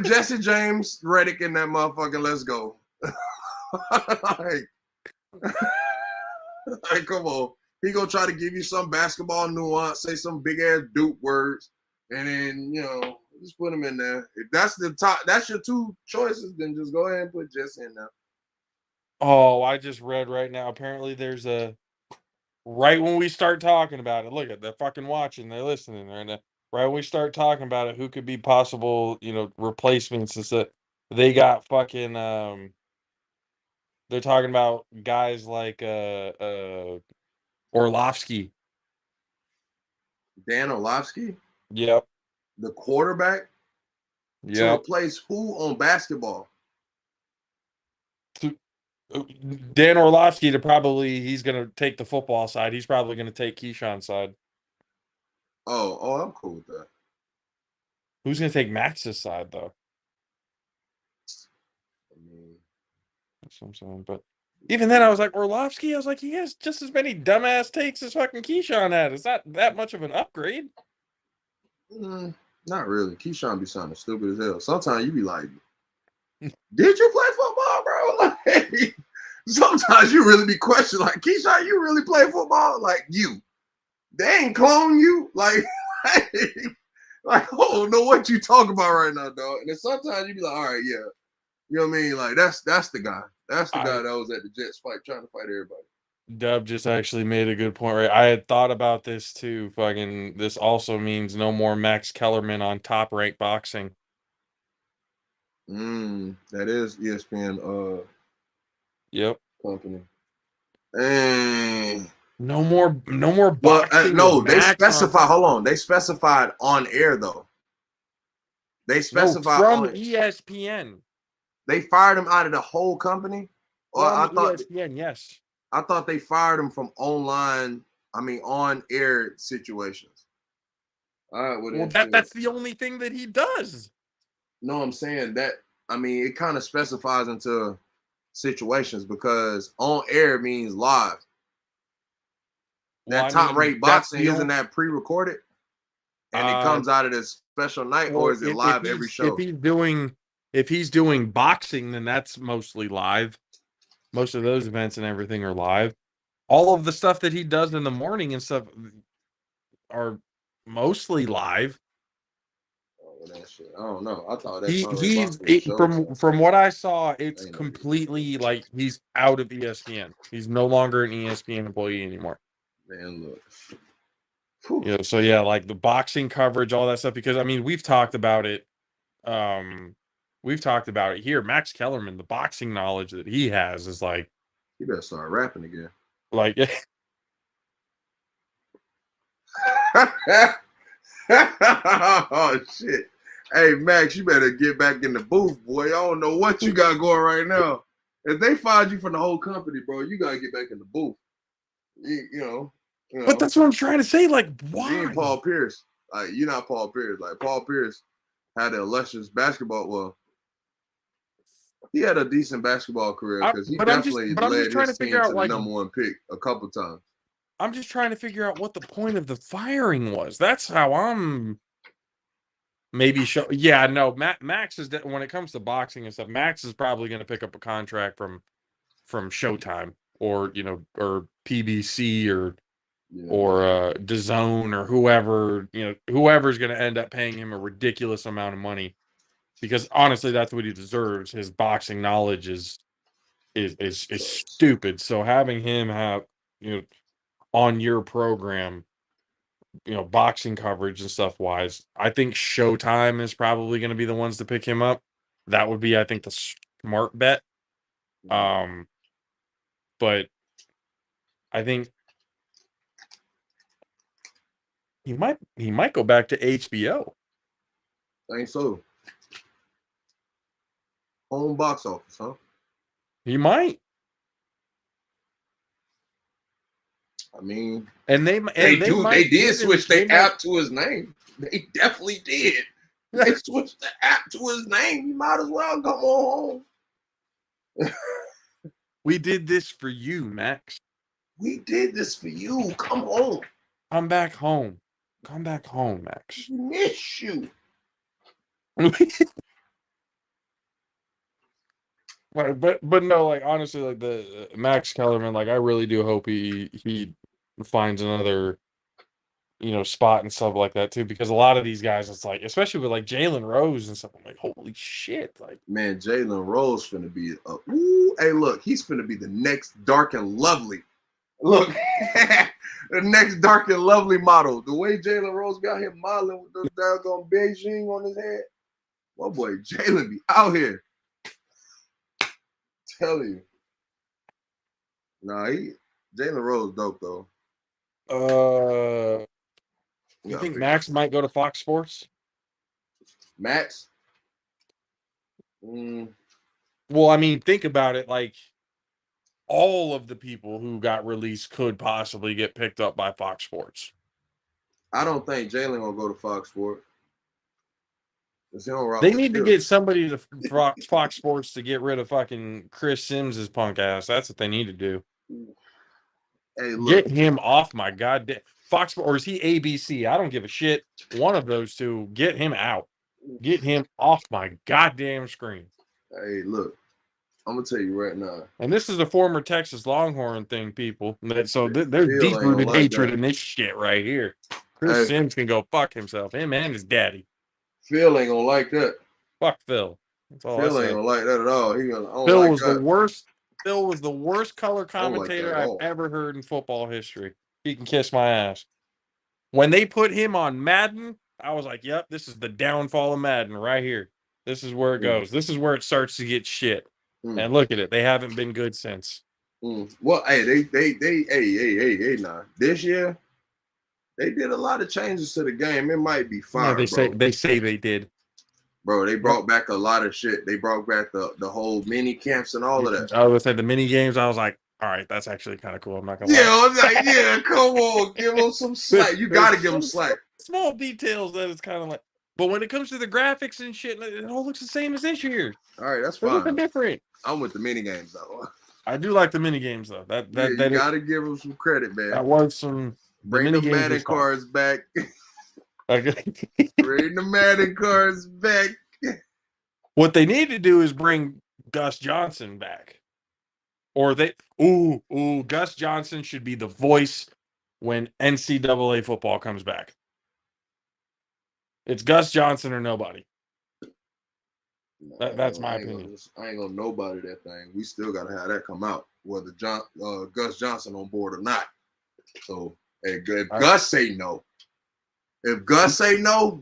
Jesse James Redick in that motherfucker. Let's go. like, come on. He gonna try to give you some basketball nuance, say some big ass Duke words, and then Just put him in there. If that's the top, that's your two choices, then just go ahead and put Jesse in there. Oh, I just read right now. Apparently, there's a right when we start talking about it. Look at they're fucking watching. They're listening. Right now. Right when we start talking about it, who could be possible, replacements and stuff. They got fucking They're talking about guys like Orlovsky. Dan Orlovsky, Yep. the quarterback, to Yep. replace who on basketball? Dan Orlovsky he's gonna take the football side. He's probably gonna take Keyshawn's side. Oh, I'm cool with that. Who's gonna take Max's side though? I mean, That's what I'm saying. But even then, I was like Orlovsky. I was like, he has just as many dumbass takes as fucking Keyshawn had. It's not that much of an upgrade. not really. Keyshawn be sounding stupid as hell. Sometimes you be like, "Did you play football, bro?" Like, sometimes you really be questioning, like, "Keyshawn, you really play football?" Like you, they ain't clone you. Like, like, oh, know what you talking about right now, dog. And then sometimes you be like, "All right, yeah." You know what I mean? Like that's the guy. That's the guy that was at the Jets fight trying to fight everybody. Dub just actually made a good point, right? I had thought about this too. Fucking, this also means no more Max Kellerman on Top Rank Boxing. That is ESPN Yep. company. And No more well, boxing. no, with they Max specify. on- Hold on, they specified on air though. They No, specified from on. ESPN. They fired him out of the whole company. Or From I thought ESPN, yes. I thought they fired him from online. I mean, on air situations. All right, Well, that's the only thing that he does. No, I'm saying that. I mean, it kind of specifies into situations because on air means live. That top rate boxing isn't that pre-recorded, and it comes out of this special night, or is it live every show? If he's doing boxing, then that's mostly live. Most of those events and everything are live. All of the stuff that he does in the morning and stuff are mostly live. Oh, that shit. I don't know. I thought that From what I saw, it's completely like he's out of ESPN. He's no longer an ESPN employee anymore. Man, look. So yeah, like the boxing coverage, all that stuff. Because I mean, we've talked about it. We've talked about it here. Max Kellerman, the boxing knowledge that he has is like. You better start rapping again. Like. Oh shit. Hey Max, you better get back in the booth, boy. I don't know what you got going right now. If they fired you from the whole company, bro, you gotta get back in the booth. You know. But that's what I'm trying to say. Like, why? You ain't Paul Pierce. Like, you're not Paul Pierce. Like, Paul Pierce had an illustrious basketball. Well, he had a decent basketball career because he definitely led his team to the number one pick a couple times. I'm just trying to figure out what the point of the firing was. That's how I'm maybe show. Yeah, no, Max is when it comes to boxing and stuff. Max is probably going to pick up a contract from Showtime or or PBC or DAZN or whoever whoever's going to end up paying him a ridiculous amount of money because honestly, that's what he deserves. His boxing knowledge is stupid. So having him have on your program, boxing coverage and stuff wise, I think Showtime is probably going to be the ones to pick him up. That would be, I think, the smart bet. But I think he might go back to HBO. I think so. Home box office, huh? He might. I mean, they did switch their app to his name. They definitely did. They switched the app to his name. You might as well come on home. We did this for you, Max. We did this for you. Come home. Come back home. Come back home, Max. We miss you. But no, like honestly, like the Max Kellerman, like I really do hope he finds another spot and stuff like that too. Because a lot of these guys, it's like, especially with like Jalen Rose and stuff, I'm like, holy shit! Like, Man, Jalen Rose finna be hey, look, he's finna be the next dark and lovely. Look, the next dark and lovely model. The way Jalen Rose got him modeling with those doggone Beijing on his head. My boy Jalen be out here. Telling you. Nah, Jalen Rose dope though. you think Max might go to Fox Sports? Max? Well, I mean, think about it. Like, all of the people who got released could possibly get picked up by Fox Sports. I don't think Jalen gonna go to Fox Sports. They need to get somebody to Fox Sports to get rid of fucking Chris Sims's punk ass. That's what they need to do. Hey, look. Get him off my goddamn Fox, or is he ABC? I don't give a shit. One of those two. Get him out. Get him off my goddamn screen. Hey, look. I'm gonna tell you right now. And this is a former Texas Longhorn thing, people. So there's deep-rooted hatred in this shit right here. Chris Sims can go fuck himself. Him and his daddy. Phil ain't gonna like that. Fuck Phil. That's all Phil ain't gonna like that at all. Phil was the worst. Phil was the worst color commentator I've ever heard in football history. He can kiss my ass. When they put him on Madden, I was like, "Yep, this is the downfall of Madden right here. This is where it goes. This is where it starts to get shit." And look at it; they haven't been good since. Well, hey, hey, nah. This year, they did a lot of changes to the game. It might be fire. Yeah, they say they did. Bro, they brought back a lot of shit. They brought back the whole mini camps and all of that. I would say the mini games. I was like, all right, that's actually kind of cool. I'm not gonna lie. I was like, yeah, come on, give them some slack. You gotta give them slack. Small details that it's kind of like, but when it comes to the graphics and shit, it all looks the same as this year. All right, that's fine. Nothing different. I'm with the mini games though. I do like the mini games though. That you gotta give them some credit, man. That was some. Bring the Madden cards back. Okay. Bring the Madden cards back. What they need to do is bring Gus Johnson back. Or Gus Johnson should be the voice when NCAA football comes back. It's Gus Johnson or nobody. That's my opinion. I ain't gonna nobody that thing. We still gotta have that come out, whether Gus Johnson on board or not. So if Gus say no,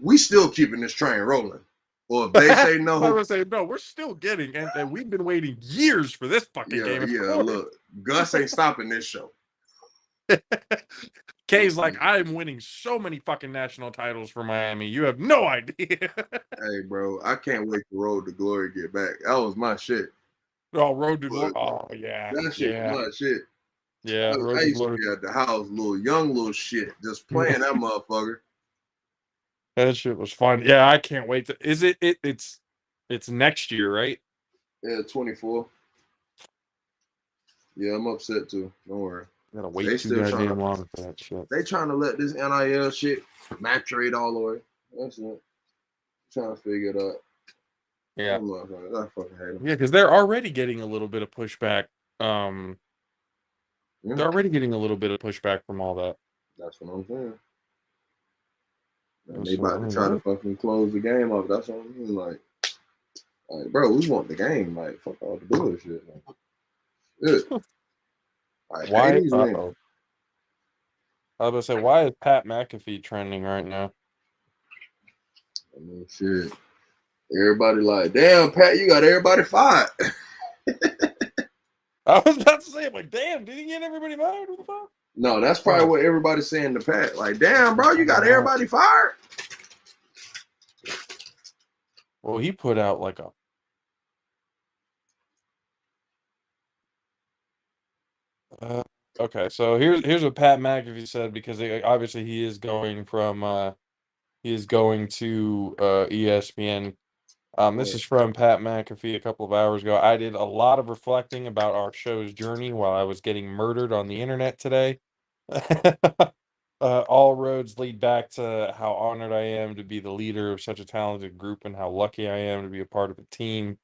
we still keeping this train rolling. Or if they say no, I would say no. We're still getting, and we've been waiting years for this fucking game. Yeah, look, Gus ain't stopping this show. K's like, I'm winning so many fucking national titles for Miami. You have no idea. Hey, bro, I can't wait for Road to Glory to get back. That was my shit. Oh, Road to Glory. Oh, yeah. That shit was my shit. Yeah, I used to be at the house, young shit, just playing that motherfucker. That shit was fun. Yeah, I can't wait to. Is it? It's next year, right? Yeah, 24. Yeah, I'm upset too. Don't worry. Gotta wait too goddamn long for that shit. They trying to let this NIL shit maturate all the way. That's it. Trying to figure it out. Yeah. I fucking hate them. Yeah, because they're already getting a little bit of pushback. They're already getting a little bit of pushback from all that. That's what I'm saying. And they about to try to fucking close the game up. That's what I mean. Like, bro, we want the game. Like, fuck all the bullshit. Like, why? I was gonna say, why is Pat McAfee trending right now? I mean, shit. Everybody like, damn, Pat, you got everybody fired. I was about to say, I'm like, damn, did he get everybody fired? What the fuck? No, that's probably what everybody's saying to Pat. Like, damn, bro, you got everybody fired? Well, he put out like a. Okay, so here's what Pat McAfee said, because obviously he is going to ESPN. This is from Pat McAfee a couple of hours ago. I did a lot of reflecting about our show's journey while I was getting murdered on the internet today. All roads lead back to how honored I am to be the leader of such a talented group and how lucky I am to be a part of a team.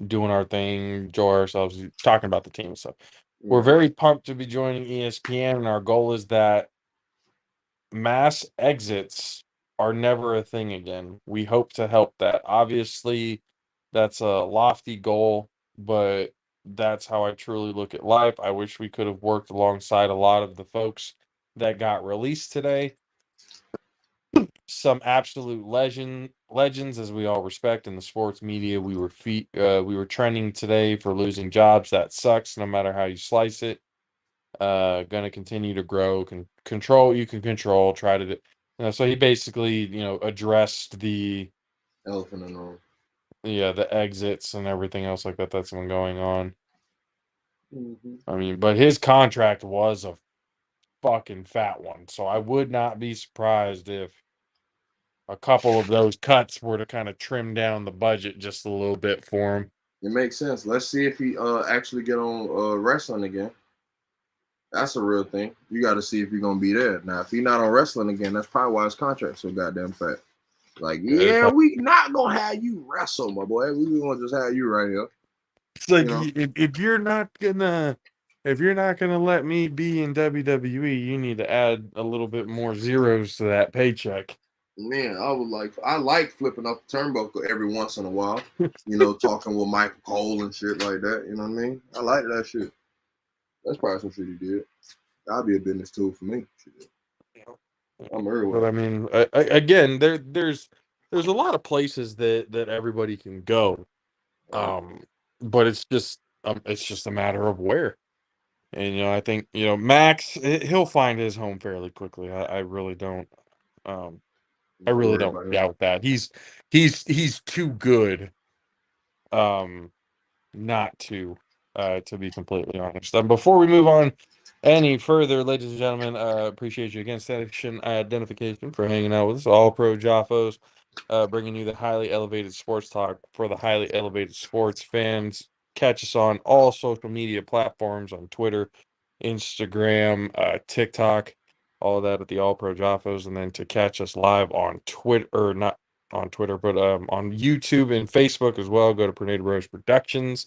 Doing our thing, enjoy ourselves, talking about the team and stuff. we're very pumped to be joining ESPN, and our goal is that mass exits are never a thing again. We hope to help that. Obviously, that's a lofty goal, but that's how I truly look at life. I wish we could have worked alongside a lot of the folks that got released today. Some absolute legends, as we all respect in the sports media. We were trending today for losing jobs. That sucks, no matter how you slice it. Gonna continue to grow. You can control. Try to, so he basically, addressed the Elephant in the room. the exits and everything else like that. That's been going on. Mm-hmm. I mean, but his contract was a fucking fat one, so I would not be surprised if a couple of those cuts were to kind of trim down the budget just a little bit for him. It makes sense. Let's see if he actually get on wrestling again. That's a real thing. You got to see if he's gonna be there. Now, if he's not on wrestling again, that's probably why his contract's so goddamn fat. Like, yeah, we not gonna have you wrestle, my boy. We gonna just have you right here. It's like, if you're not gonna let me be in WWE, you need to add a little bit more zeros to that paycheck. Man, I like flipping off the turnbuckle every once in a while. Talking with Michael Cole and shit like that. You know what I mean? I like that shit. That's probably some shit he did. That'd be a business tool for me. Shit. I'm everywhere. But I mean, again, there's a lot of places that everybody can go, but it's just a matter of where. And I think Max, he'll find his home fairly quickly. I really don't. I really don't doubt that. He's too good. Not to be completely honest. Before we move on any further, ladies and gentlemen, appreciate you again, station identification, for hanging out with us. All Pro JAFFOs, bringing you the highly elevated sports talk for the highly elevated sports fans. Catch us on all social media platforms, on Twitter, Instagram, TikTok, all of that at the All Pro JAFFOs. And then to catch us live on Twitter, or not on Twitter, but on YouTube and Facebook as well, go to Tornado Rose Productions.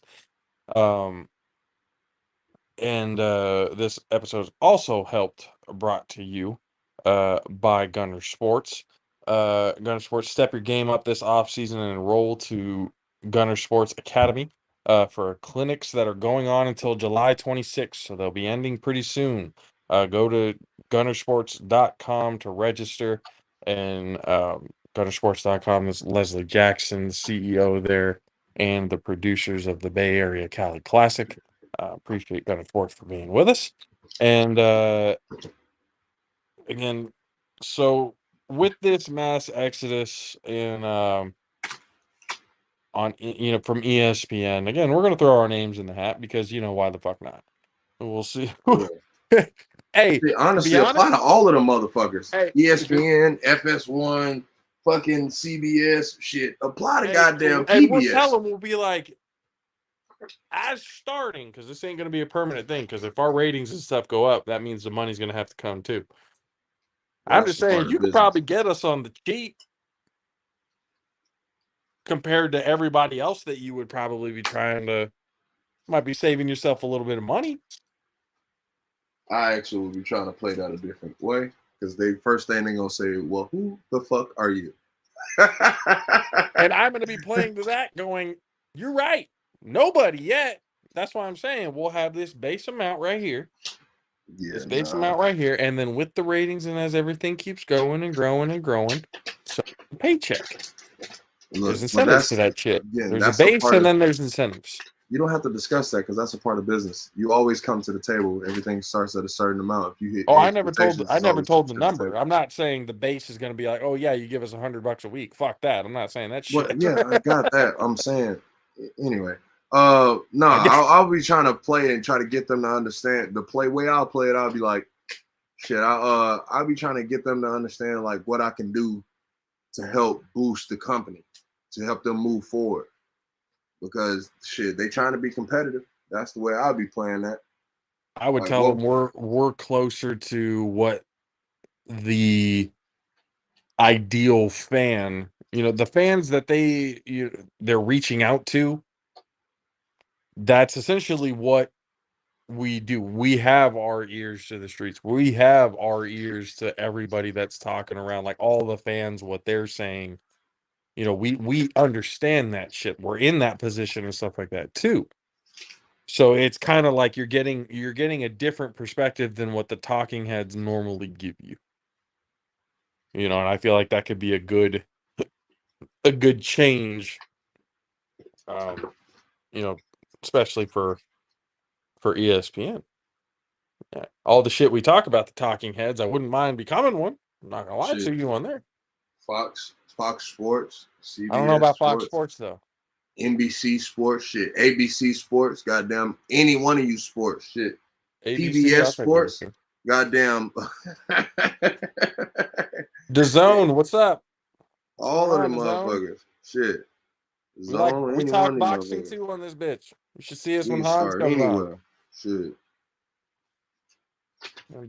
And this episode is also brought to you by Gunner Sports. Gunner Sports, step your game up this offseason and enroll to Gunner Sports Academy for clinics that are going on until July 26th, so they'll be ending pretty soon. Go to gunnersports.com to register, and gunnersports.com is Leslie Jackson, the CEO there, and the producers of the Bay Area Cali Classic. Appreciate Gunner Sports for being with us. And again, so with this mass exodus in on from ESPN, again, we're gonna throw our names in the hat because why the fuck not? We'll see. Hey, honestly, be honest, apply to all of them motherfuckers. Hey, ESPN, FS1, fucking CBS, shit. Apply to goddamn PBS. And we'll tell them, we'll be like, as starting, because this ain't going to be a permanent thing, because if our ratings and stuff go up, that means the money's going to have to come too. I'm just saying, you could probably get us on the cheap compared to everybody else that you would probably be might be saving yourself a little bit of money. I actually will be trying to play that a different way, because first thing they're going to say, well, who the fuck are you? And I'm going to be playing to that going, you're right. Nobody yet. That's why I'm saying we'll have this base amount right here. Yeah, this base amount right here. And then with the ratings and as everything keeps going and growing and growing, so paycheck. There's incentives to that shit. There's a base and then there's incentives. You don't have to discuss that because that's a part of business. You always come to the table. Everything starts at a certain amount. If you hit, I never told the number. I'm not saying the base is going to be like, oh yeah, you give us $100 a week. Fuck that. I'm not saying that shit. Well, yeah, I got that. I'm saying anyway. I'll be trying to play and try to get them to understand the way I'll play it. I'll be like, shit. I'll be trying to get them to understand like what I can do to help boost the company, to help them move forward. Because shit, they trying to be competitive. That's the way I'll be playing that. I would tell them we're closer to what the ideal fan, the fans that they're reaching out to. That's essentially what We do. We have our ears to the streets. We have our ears to everybody that's talking around, like all the fans, what they're saying. You know, we understand that shit. We're in that position and stuff like that too. So it's kind of like you're getting a different perspective than what the talking heads normally give you. You know, and I feel like that could be a good change. You know, especially for ESPN. Yeah. All the shit we talk about the talking heads, I wouldn't mind becoming one. I'm not gonna lie to Shit. you on there. Fox Sports, I don't know CBS about Fox Sports, Sports though. NBC Sports, shit, ABC Sports, goddamn, any one of you sports, shit, ABC, PBS I'll take Sports, ABC. goddamn, DAZN, what's up? What's all going of on, them DAZN? motherfuckers, shit, We Zone, any talk one of them boxing motherfuckers. too on this bitch. You should see us You when can Hans start comes on. anywhere, shit.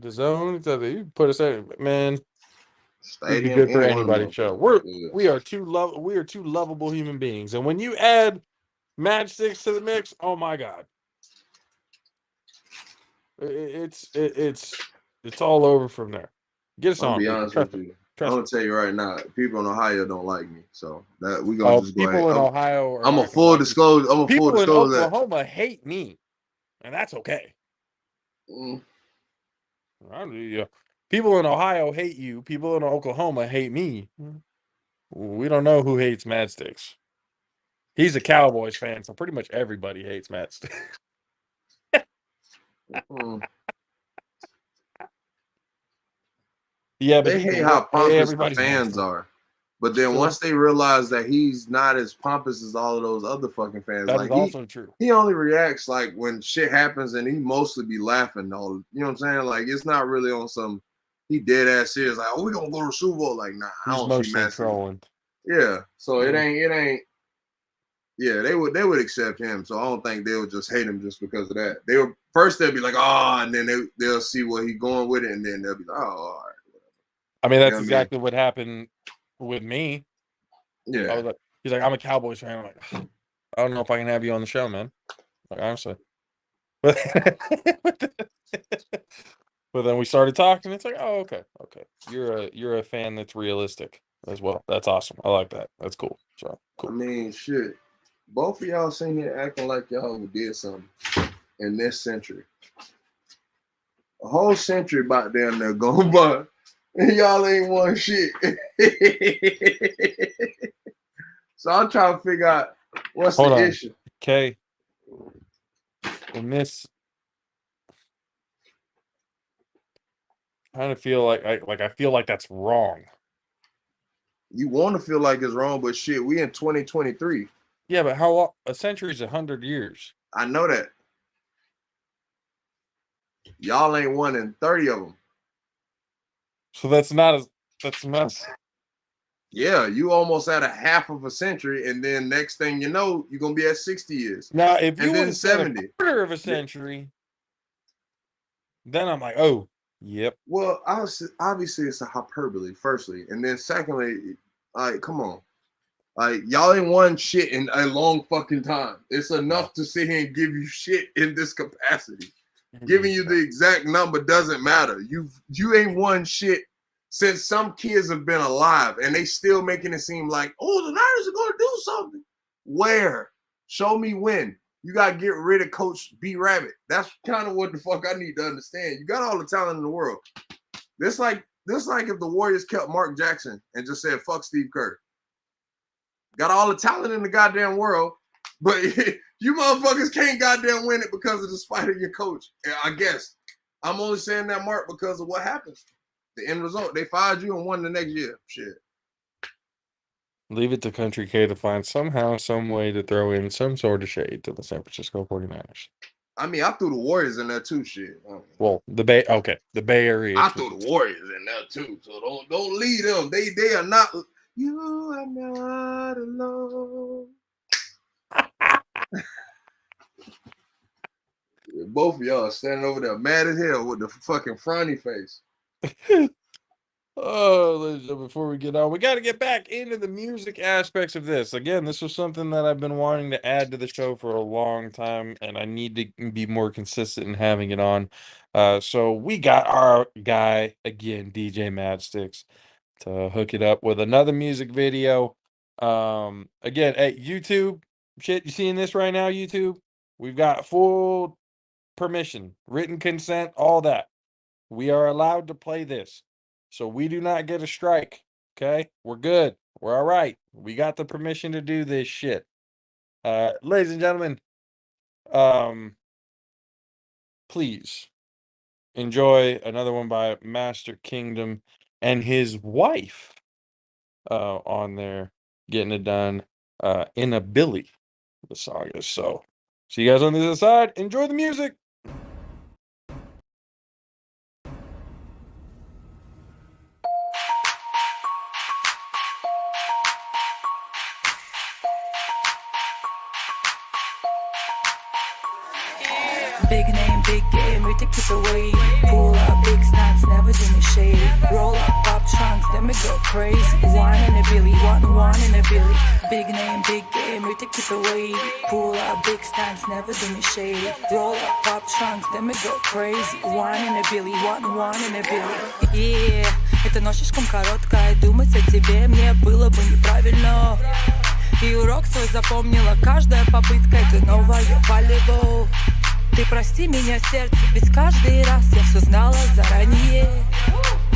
DAZN, you put us in, man. We'd be Stadium, good for any one of them anybody's show. motherfuckers. We are two lovable human beings, and when you add matchsticks to the mix, oh my god, it's all over from there. Get us I'm gonna on, be people. honest with you. I'm Trust me. gonna tell you right now, people in Ohio don't like me, so that we gonna just go ahead. People in Ohio are I'm a not gonna full like you. disclosure. I'm a full People in disclosure that. Oklahoma hate me, and that's okay. Mm, People in Ohio hate you. People in Oklahoma hate me. We don't know who hates Matchsticks. He's a Cowboys fan, so pretty much everybody hates Matchsticks. mm. Yeah, but They he's hate the how worst. pompous the Everybody's fans nasty. are. But then Sure. once they realize that he's not as pompous as all of those other fucking fans, That like is also true. he only reacts like when shit happens, and he mostly be laughing all. You know what I'm saying? Like it's not really on some. He dead ass serious. Like, oh, we gonna go to Super Bowl. Like, nah, I He's don't see mostly Matthew. trolling. Yeah, so Yeah. it ain't. Yeah, they would accept him. So I don't think they would just hate him just because of that. They'll be like, oh, and then they'll see where he going with it, and then they'll be like, oh, all right. I mean, that's You know exactly what happened with me. Yeah. I was like, he's like, I'm a Cowboys fan. I'm like, I don't know if I can have you on the show, man. Like, honestly. But then we started talking. It's like, oh, okay. You're a fan that's realistic as well. That's awesome. I like that. That's cool. So cool. I mean, shit. Both of y'all sitting here acting like y'all did something in this century. A whole century about damn there going by. And y'all ain't won shit. So I'm trying to figure out what's Hold the on. issue. Okay. In this, I kind of feel like I feel like that's wrong. You want to feel like it's wrong, but shit, we in 2023. Yeah, but how long? A century's 100 years. I know that. Y'all ain't won in 30 of them. So that's not. Yeah, you almost at a half of a century, and then next thing you know, you're gonna be at 60 years. Now, if you And then would have said 70. a quarter of a century, then I'm like, oh, yep. Well, obviously it's a hyperbole, firstly, and then secondly, like, come on, like y'all ain't won shit in a long fucking time. It's enough to sit here and give you shit in this capacity. Giving you the exact number doesn't matter. You ain't won shit since some kids have been alive, and they still making it seem like, oh, the Niners are gonna do something. Where? Show me when. You gotta get rid of Coach B Rabbit. That's kind of what the fuck I need to understand. You got all the talent in the world. This like if the Warriors kept Mark Jackson and just said fuck Steve Kerr. Got all the talent in the goddamn world, but you motherfuckers can't goddamn win it because of the spite of your coach. I guess I'm only saying that, Mark, because of what happens. The end result, they fired you and won the next year. Shit. Leave it to Country K to find somehow, some way to throw in some sort of shade to the San Francisco 49ers. I mean, I threw the Warriors in there too. Shit. Well, the Bay Area. I threw the Warriors in there too. So don't leave them. They are not. You are not alone. Both of y'all are standing over there mad as hell with the fucking frowny face. Oh, before we get on, we got to get back into the music aspects of this. Again, this was something that I've been wanting to add to the show for a long time, and I need to be more consistent in having it on. So we got our guy again, DJ Madsticks, to hook it up with another music video. Again, hey, YouTube, shit, you seeing this right now, YouTube? We've got full permission, written consent, all that. We are allowed to play this. So we do not get a strike. Okay? We're good. We're all right. We got the permission to do this shit. Ladies and gentlemen, um, please enjoy another one by Master Kingdom and his wife on there getting it done in a Billy. The song is so. See you guys on the other side. Enjoy the music. Big name, big game, we take it away. Pull up big stance, never do me shady. Roll up, pop trunks, then we go crazy. One in a billy, one in a billy. Big name, big game, we take it away. Pull up big stance, never do me shady. Roll up, pop trunks, then we go crazy. One in a billy, one in a billy. Yeah, эта ночь слишком короткая, думать о тебе мне было бы неправильно. И урок свой запомнила, каждая попытка это новое палево. Ты прости меня, сердце, ведь каждый раз я все знала заранее.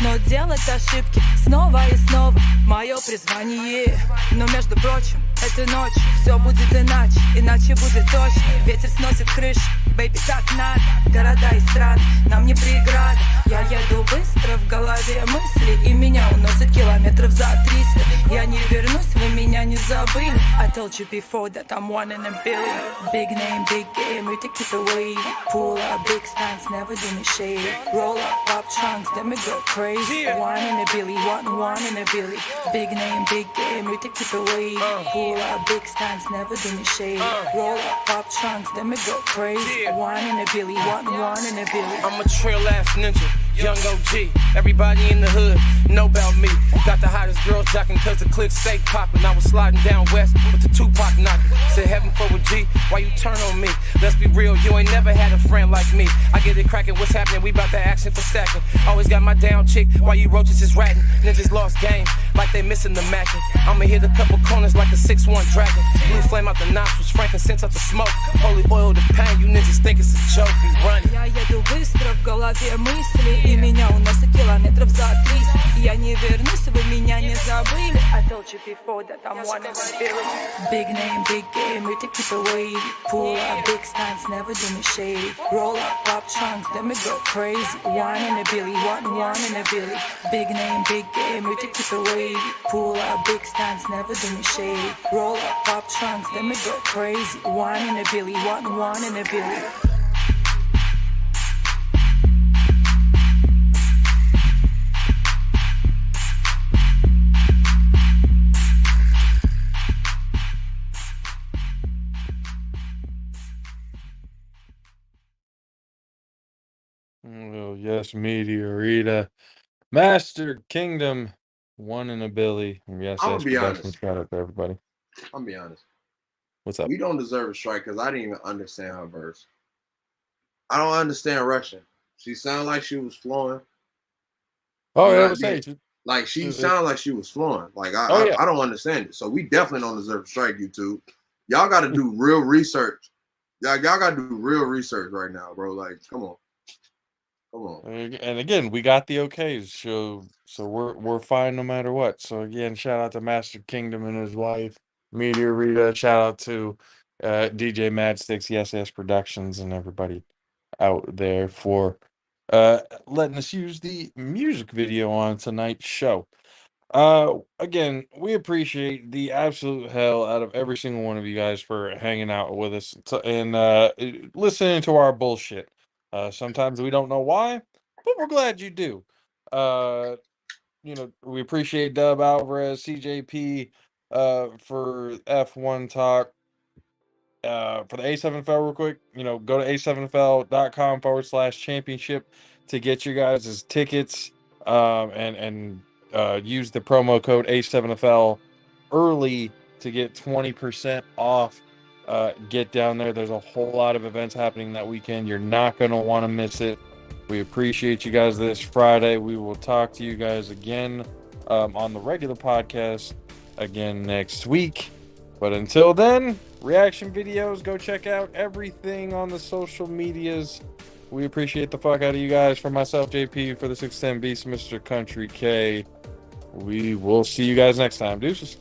Но делать ошибки снова и снова мое призвание. Но между прочим, этой ночью все будет иначе, иначе будет точно. Ветер сносит крышу, бэйби, так надо. Города и страны нам не преграда. Я еду быстро, в голове мысли, и меня уносит километров за 300. Я не вернусь, вы меня не забыли. I told you before that I'm one in a billion. Big name, big game, we take it away. Pull up big stance, never do me shady. Roll up, pop trunks, then we go crazy. One in a billy, one in a billy. Big name, big game, we take it away. Pull up big stance, never do me shady. Roll up, pop trunks, then we go crazy. One in a billy, one in a billy. I'm a trail ass ninja, young OG. Everybody in the hood know about me. Got the hottest girls jocking cause the click stay poppin'. I was sliding down west with the Tupac knockin'. Said heaven for a G, why you turn on me? Let's be real, you ain't never had a friend like me. I get it crackin', what's happening? We bout the action for stacking. Always got my down chick, why you roaches is ratting? Ninjas lost game, like they missing the mackin'. I'ma hit a couple corners like a 6'1" dragon. Blue flame out the nostrils, frankincense out the smoke. Holy oil the pain, you niggas think it's a joke, we running. Я еду быстро, в голове мысли, и меня уносит километров за 300. Я не вернусь, вы меня не забыли. I told you before that I'm one in a billion. Big name, big game, we take it away. Pull up big stance, never do me shady. Roll up, pop trunks, then we go crazy. One in a billy, one in a billy. Big name, big game, we take it away. Pull up big stance, never do me shady. Roll up, pop trunks, then we go crazy. One in a billy, one in a billy. Oh, yes, Meteorita. Master Kingdom, one in a Billy. Yes, I'm that's gonna be production. honest. Shout out to everybody. I'm gonna be honest. What's up? We don't deserve a strike because I didn't even understand her verse. I don't understand Russian. She sounded like she was flowing. Oh, I'm yeah, not I was saying. Like she Mhm. sounded like she was flowing. Like Oh, yeah. I don't understand it. So we definitely don't deserve a strike, YouTube. Y'all got to do real research. Y'all got to do real research right now, bro. Like, come on. And again, we got the okays, so we're fine no matter what. So again, shout out to Master Kingdom and his wife, Meteorita. Shout out to DJ Madsticks, Yes Productions, and everybody out there for letting us use the music video on tonight's show. Again, we appreciate the absolute hell out of every single one of you guys for hanging out with us and listening to our bullshit. Sometimes we don't know why, but we're glad you do. Uh, we appreciate Dub Alvarez, CJP, for F1 Talk. For the A7FL real quick, go to a7fl.com/championship to get your guys' tickets. And use the promo code A7FL early to get 20% off. Get down there. There's a whole lot of events happening that weekend. You're not going to want to miss it. We appreciate you guys this Friday. We will talk to you guys again on the regular podcast again next week. But until then, reaction videos. Go check out everything on the social medias. We appreciate the fuck out of you guys. For myself, JP, for the 610 Beast, Mr. Country K. We will see you guys next time. Deuces.